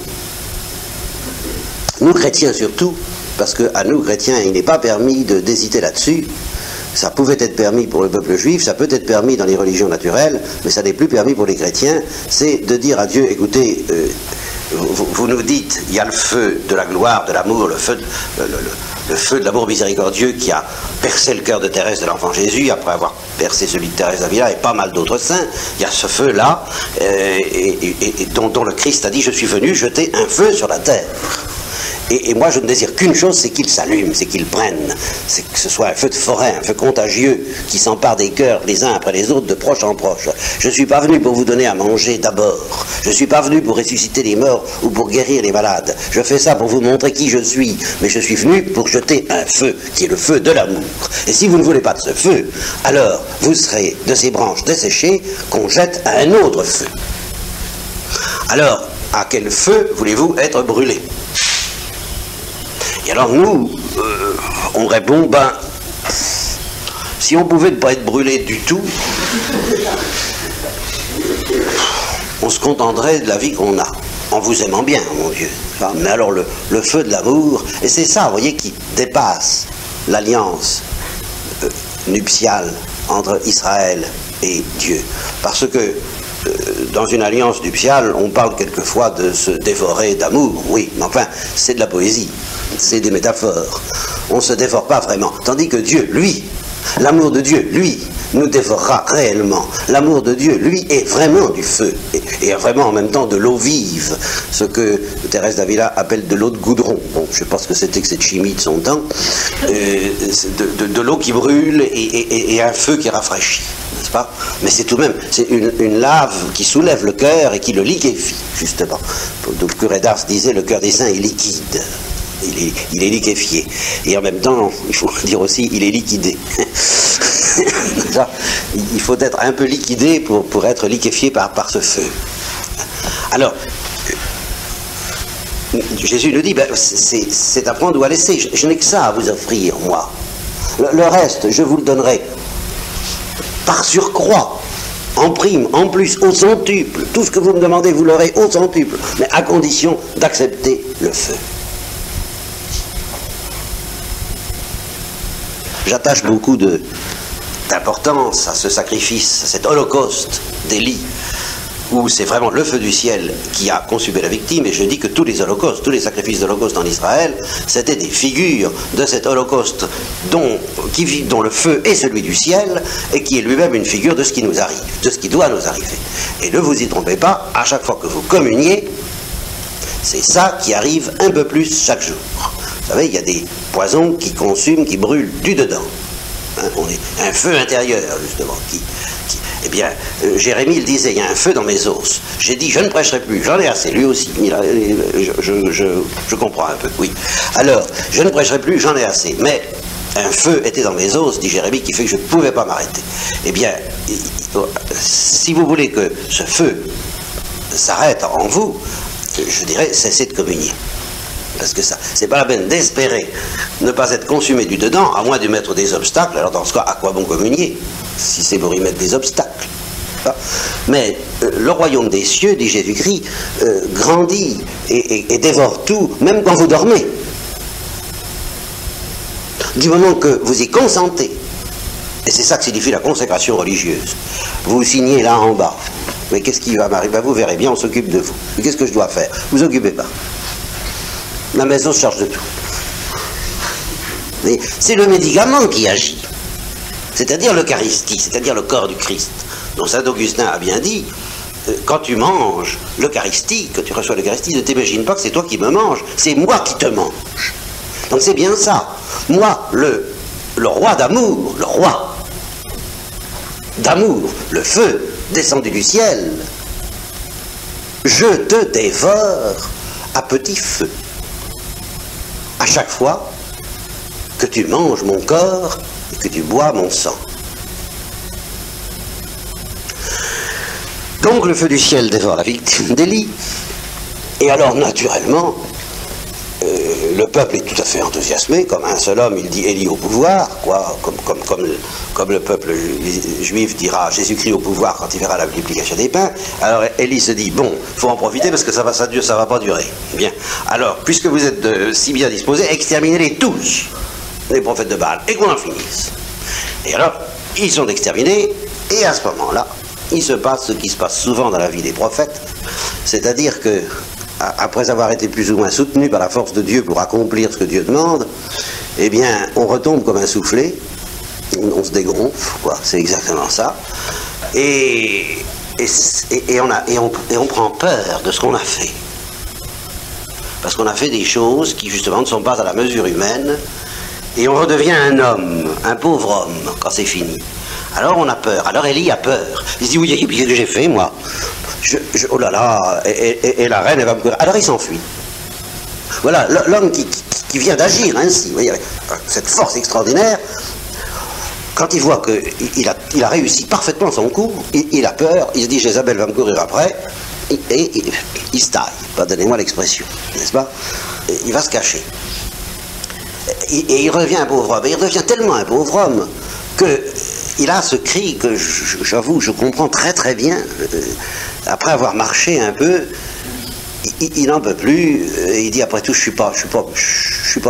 nous chrétiens surtout, parce qu'à nous, chrétiens, il n'est pas permis d'hésiter là-dessus. Ça pouvait être permis pour le peuple juif, ça peut être permis dans les religions naturelles, mais ça n'est plus permis pour les chrétiens. C'est de dire à Dieu, écoutez, vous nous dites, il y a le feu de la gloire, de l'amour, le feu de l'amour miséricordieux qui a percé le cœur de Thérèse de l'Enfant Jésus, après avoir percé celui de Thérèse d'Avila et pas mal d'autres saints. Il y a ce feu-là, dont le Christ a dit, je suis venu jeter un feu sur la terre. Et moi, je ne désire qu'une chose, c'est qu'il s'allume, c'est qu'il prenne, c'est que ce soit un feu de forêt, un feu contagieux, qui s'empare des cœurs les uns après les autres, de proche en proche. Je ne suis pas venu pour vous donner à manger d'abord. Je ne suis pas venu pour ressusciter les morts ou pour guérir les malades. Je fais ça pour vous montrer qui je suis, mais je suis venu pour jeter un feu, qui est le feu de l'amour. Et si vous ne voulez pas de ce feu, alors vous serez de ces branches desséchées qu'on jette à un autre feu. Alors, à quel feu voulez-vous être brûlé ? Et alors nous, on répond, ben, si on pouvait ne pas être brûlé du tout, on se contenterait de la vie qu'on a, en vous aimant bien, mon Dieu. Mais alors le feu de l'amour, et c'est ça, vous voyez, qui dépasse l'alliance nuptiale entre Israël et Dieu. Parce que dans une alliance nuptiale, on parle quelquefois de se dévorer d'amour, oui, mais enfin, c'est de la poésie. C'est des métaphores. On ne se dévore pas vraiment. Tandis que Dieu, lui, l'amour de Dieu, lui, nous dévorera réellement. L'amour de Dieu, lui, est vraiment du feu. Et vraiment en même temps de l'eau vive. Ce que Thérèse d'Avila appelle de l'eau de goudron. Bon, je ne sais pas ce que c'était que cette chimie de son temps. De l'eau qui brûle et un feu qui rafraîchit. N'est-ce pas? Mais c'est tout de même, c'est une lave qui soulève le cœur et qui le liquéfie, justement. Le curé d'Ars disait, le cœur des saints est liquide. Il est liquéfié. Et en même temps, il faut dire aussi, il est liquidé. Il faut être un peu liquidé pour être liquéfié par ce feu. Alors, Jésus nous dit, ben, c'est à prendre ou à laisser. Je n'ai que ça à vous offrir, moi. Le reste, je vous le donnerai par surcroît, en prime, en plus, au centuple. Tout ce que vous me demandez, vous l'aurez au centuple, mais à condition d'accepter le feu. J'attache beaucoup d'importance à ce sacrifice, à cet holocauste d'Élie, où c'est vraiment le feu du ciel qui a consumé la victime, et je dis que tous les holocaustes, tous les sacrifices d'holocauste en Israël, c'était des figures de cet holocauste dont le feu est celui du ciel, et qui est lui-même une figure de ce qui nous arrive, de ce qui doit nous arriver. Et ne vous y trompez pas, à chaque fois que vous communiez, c'est ça qui arrive un peu plus chaque jour. Vous savez, il y a des poisons qui consument, qui brûlent du dedans. Hein, on est un feu intérieur, justement, eh bien, Jérémie il disait, il y a un feu dans mes os. J'ai dit, je ne prêcherai plus, j'en ai assez, lui aussi. Je comprends un peu, oui. Alors, je ne prêcherai plus, j'en ai assez. Mais un feu était dans mes os, dit Jérémie, qui fait que je ne pouvais pas m'arrêter. Eh bien, si vous voulez que ce feu s'arrête en vous, je dirais, cessez de communier. Parce que ça, c'est pas la peine d'espérer ne pas être consumé du dedans, à moins de mettre des obstacles. Alors dans ce cas, à quoi bon communier, si c'est pour y mettre des obstacles? Mais le royaume des cieux, dit Jésus-Christ, grandit et dévore tout, même quand vous dormez. Du moment que vous y consentez, et c'est ça que signifie la consécration religieuse, vous signez là en bas. Mais qu'est-ce qui va m'arriver? Vous verrez bien, on s'occupe de vous. Mais qu'est-ce que je dois faire? Vous occupez pas. La maison se charge de tout. Mais c'est le médicament qui agit. C'est-à-dire l'Eucharistie, c'est-à-dire le corps du Christ. Donc saint Augustin a bien dit, quand tu manges l'Eucharistie, que tu reçois l'Eucharistie, ne t'imagine pas que c'est toi qui me manges, c'est moi qui te mange. Donc c'est bien ça. Moi, le roi d'amour, le roi d'amour, le feu descendu du ciel, je te dévore à petit feu. À chaque fois que tu manges mon corps et que tu bois mon sang. Donc le feu du ciel dévore la victime d'Élie, et alors naturellement, le peuple est tout à fait enthousiasmé, comme un seul homme, il dit Élie au pouvoir, quoi, comme le peuple juif dira Jésus-Christ au pouvoir quand il verra la multiplication des pains. Alors Élie se dit, bon, il faut en profiter parce que ça va pas durer. Bien, alors, puisque vous êtes si bien disposés, exterminez-les tous, les prophètes de Baal, et qu'on en finisse. Et alors, ils sont exterminés, et à ce moment-là, il se passe ce qui se passe souvent dans la vie des prophètes, c'est-à-dire que après avoir été plus ou moins soutenu par la force de Dieu pour accomplir ce que Dieu demande, eh bien, on retombe comme un soufflé, on se dégonfle, quoi, c'est exactement ça, et on prend peur de ce qu'on a fait. Parce qu'on a fait des choses qui, justement, ne sont pas à la mesure humaine, et on redevient un homme, un pauvre homme, quand c'est fini. Alors on a peur, alors Élie a peur. Il se dit, oui, qu'est-ce que j'ai fait, moi? Oh là là, et la reine, elle va me courir. Alors il s'enfuit. Voilà, l'homme qui vient d'agir ainsi, vous voyez, avec cette force extraordinaire, quand il voit qu'il a réussi parfaitement son coup, il a peur, il se dit, Jézabel va me courir après, et il se taille, pardonnez-moi l'expression, n'est-ce pas? Il va se cacher. Et il revient un pauvre homme, et il devient tellement un pauvre homme qu'il a ce cri que j'avoue, je comprends très très bien. Après avoir marché un peu, il n'en peut plus, et il dit après tout, je suis pas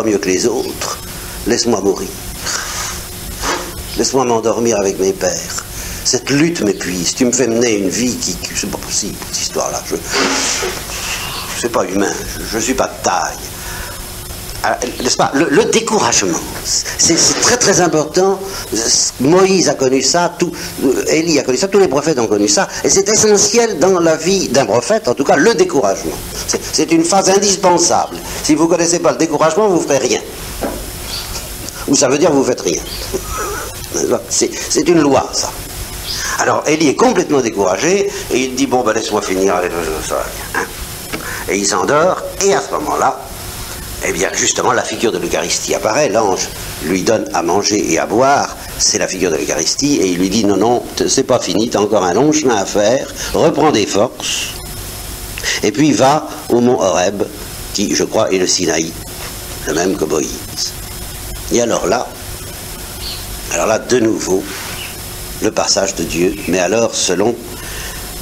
mieux que les autres, laisse-moi mourir, laisse-moi m'endormir avec mes pères, cette lutte m'épuise, tu me fais mener une vie qui c'est pas possible, cette histoire-là, c'est pas humain, je suis pas de taille. N'est-ce pas, le découragement, c'est très très important. Moïse a connu ça, Élie a connu ça, tous les prophètes ont connu ça, et c'est essentiel dans la vie d'un prophète, en tout cas le découragement. C'est une phase indispensable. Si vous ne connaissez pas le découragement, vous ne ferez rien. Ou ça veut dire que vous ne faites rien. C'est une loi, ça. Alors Élie est complètement découragé, et il dit, bon ben laisse-moi finir, allez, ça va bien. Hein. Et il s'endort, et à ce moment-là, eh bien, justement, la figure de l'Eucharistie apparaît. L'ange lui donne à manger et à boire. C'est la figure de l'Eucharistie. Et il lui dit, non, non, c'est pas fini, t'as encore un long chemin à faire. Reprends des forces. Et puis va au mont Horeb, qui, je crois, est le Sinaï, le même que Moïse. Et alors là, de nouveau, le passage de Dieu, mais alors selon,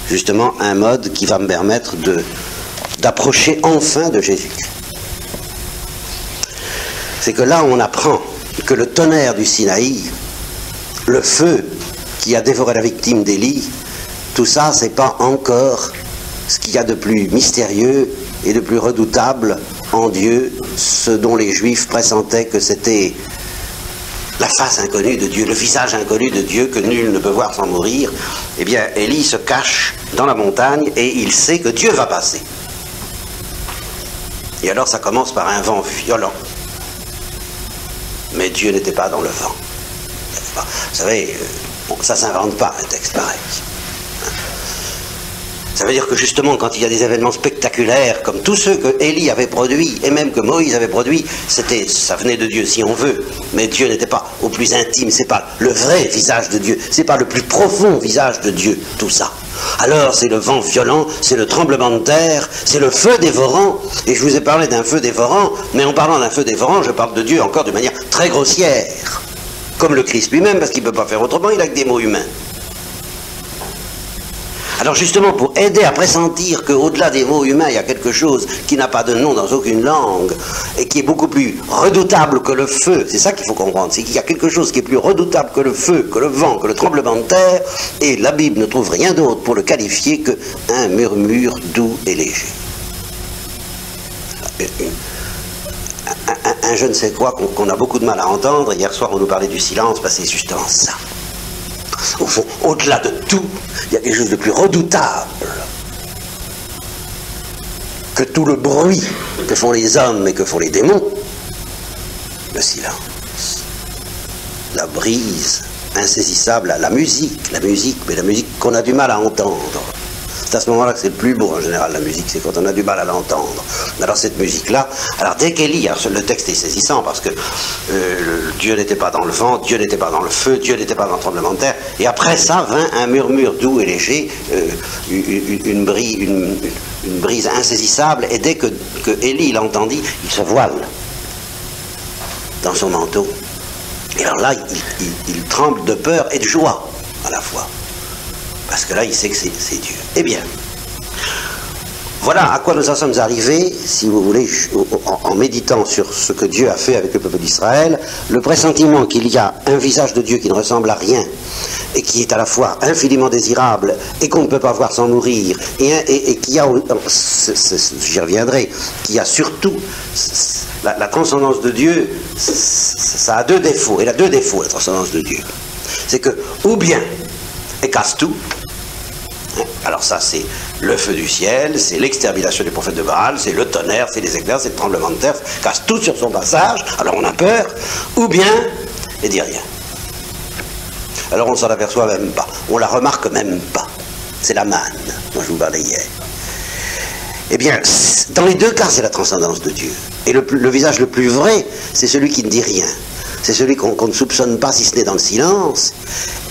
justement, un mode qui va me permettre d'approcher enfin de Jésus-Christ. C'est que là, on apprend que le tonnerre du Sinaï, le feu qui a dévoré la victime d'Élie, tout ça, c'est pas encore ce qu'il y a de plus mystérieux et de plus redoutable en Dieu, ce dont les Juifs pressentaient que c'était la face inconnue de Dieu, le visage inconnu de Dieu que nul ne peut voir sans mourir. Eh bien, Élie se cache dans la montagne et il sait que Dieu va passer. Et alors ça commence par un vent violent. Mais Dieu n'était pas dans le vent. Vous savez, ça ne s'invente pas un texte pareil. Ça veut dire que justement, quand il y a des événements spectaculaires, comme tous ceux que Élie avait produits, et même que Moïse avait produits, ça venait de Dieu si on veut, mais Dieu n'était pas au plus intime, c'est pas le vrai visage de Dieu, c'est pas le plus profond visage de Dieu, tout ça. Alors c'est le vent violent, c'est le tremblement de terre, c'est le feu dévorant, et je vous ai parlé d'un feu dévorant, mais en parlant d'un feu dévorant, je parle de Dieu encore de manière très grossière, comme le Christ lui-même, parce qu'il ne peut pas faire autrement, il a que des mots humains. Alors justement, pour aider à pressentir qu'au-delà des mots humains, il y a quelque chose qui n'a pas de nom dans aucune langue, et qui est beaucoup plus redoutable que le feu, c'est ça qu'il faut comprendre, c'est qu'il y a quelque chose qui est plus redoutable que le feu, que le vent, que le tremblement de terre, et la Bible ne trouve rien d'autre pour le qualifier qu'un murmure doux et léger. Un je ne sais quoi qu'on a beaucoup de mal à entendre. Hier soir on nous parlait du silence, c'est justement ça. Au fond, au-delà de tout, il y a quelque chose de plus redoutable que tout le bruit que font les hommes et que font les démons. Le silence, la brise insaisissable, la musique, mais la musique qu'on a du mal à entendre. C'est à ce moment-là que c'est le plus beau en général, la musique, c'est quand on a du mal à l'entendre. Alors cette musique-là, alors dès qu'Élie, le texte est saisissant parce que Dieu n'était pas dans le vent, Dieu n'était pas dans le feu, Dieu n'était pas dans le tremblement de terre, et après ça vint un murmure doux et léger, une brise insaisissable, et dès que Élie l'entendit, il se voile dans son manteau. Et alors là, il tremble de peur et de joie à la fois. Parce que là, il sait que c'est Dieu. Eh bien, voilà à quoi nous en sommes arrivés, si vous voulez, en méditant sur ce que Dieu a fait avec le peuple d'Israël, le pressentiment qu'il y a un visage de Dieu qui ne ressemble à rien, et qui est à la fois infiniment désirable, et qu'on ne peut pas voir sans mourir, et qui a, j'y reviendrai, qui a surtout la transcendance de Dieu, ça a deux défauts, elle a deux défauts, la transcendance de Dieu. C'est que, ou bien, elle casse tout. Alors ça, c'est le feu du ciel, c'est l'extermination des prophètes de Baal, c'est le tonnerre, c'est les éclairs, c'est le tremblement de terre, casse tout sur son passage, alors on a peur, ou bien, elle dit rien. Alors on ne s'en aperçoit même pas, on la remarque même pas. C'est la manne dont je vous parlais hier. Eh bien, dans les deux cas, c'est la transcendance de Dieu. Et le visage le plus vrai, c'est celui qui ne dit rien. C'est celui qu'on ne soupçonne pas si ce n'est dans le silence.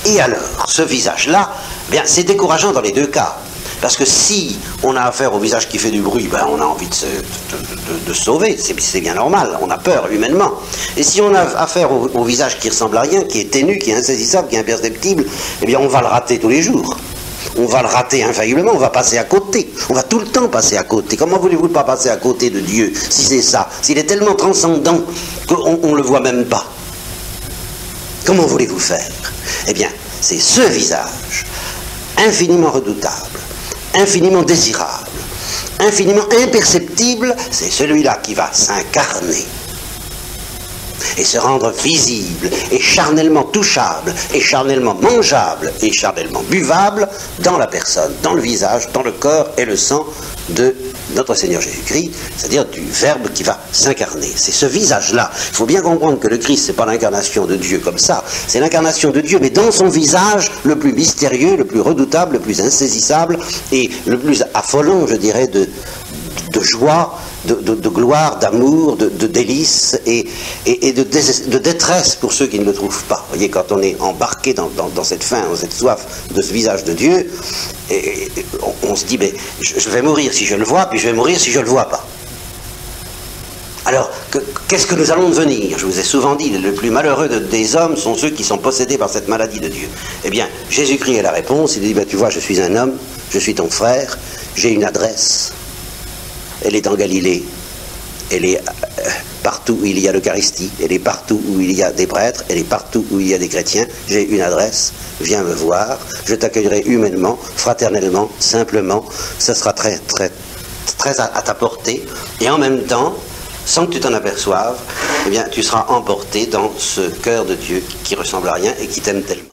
Et alors, ce visage-là, bien, c'est décourageant dans les deux cas. Parce que si on a affaire au visage qui fait du bruit, ben, on a envie de se sauver, c'est bien normal, on a peur humainement. Et si on a affaire au visage qui ressemble à rien, qui est ténu, qui est insaisissable, qui est imperceptible, eh bien on va le rater tous les jours. On va le rater infailliblement, on va passer à côté. On va tout le temps passer à côté. Comment voulez-vous ne pas passer à côté de Dieu, si c'est ça? S'il est tellement transcendant qu'on ne le voit même pas. Comment voulez-vous faire? Eh bien, c'est ce visage, infiniment redoutable, infiniment désirable, infiniment imperceptible, c'est celui-là qui va s'incarner et se rendre visible et charnellement touchable et charnellement mangeable et charnellement buvable dans la personne, dans le visage, dans le corps et le sang de notre Seigneur Jésus-Christ, c'est-à-dire du Verbe qui va s'incarner. C'est ce visage-là. Il faut bien comprendre que le Christ, c'est pas l'incarnation de Dieu comme ça, c'est l'incarnation de Dieu, mais dans son visage le plus mystérieux, le plus redoutable, le plus insaisissable et le plus affolant, je dirais, de joie, de gloire, d'amour, de délices et de détresse pour ceux qui ne le trouvent pas. Vous voyez, quand on est embarqué dans cette faim, dans cette soif de ce visage de Dieu, on se dit, mais je vais mourir si je le vois, puis je vais mourir si je ne le vois pas. Alors, qu'est-ce que nous allons devenir? Je vous ai souvent dit, le plus malheureux des hommes sont ceux qui sont possédés par cette maladie de Dieu. Eh bien, Jésus-Christ est la réponse, il dit, ben, tu vois, je suis un homme, je suis ton frère, j'ai une adresse. Elle est en Galilée, elle est partout partout où il y a l'Eucharistie, elle est partout où il y a des prêtres, elle est partout où il y a des chrétiens. J'ai une adresse, viens me voir, je t'accueillerai humainement, fraternellement, simplement, ça sera très à ta portée, et en même temps, sans que tu t'en aperçoives, eh bien, tu seras emporté dans ce cœur de Dieu qui ressemble à rien et qui t'aime tellement.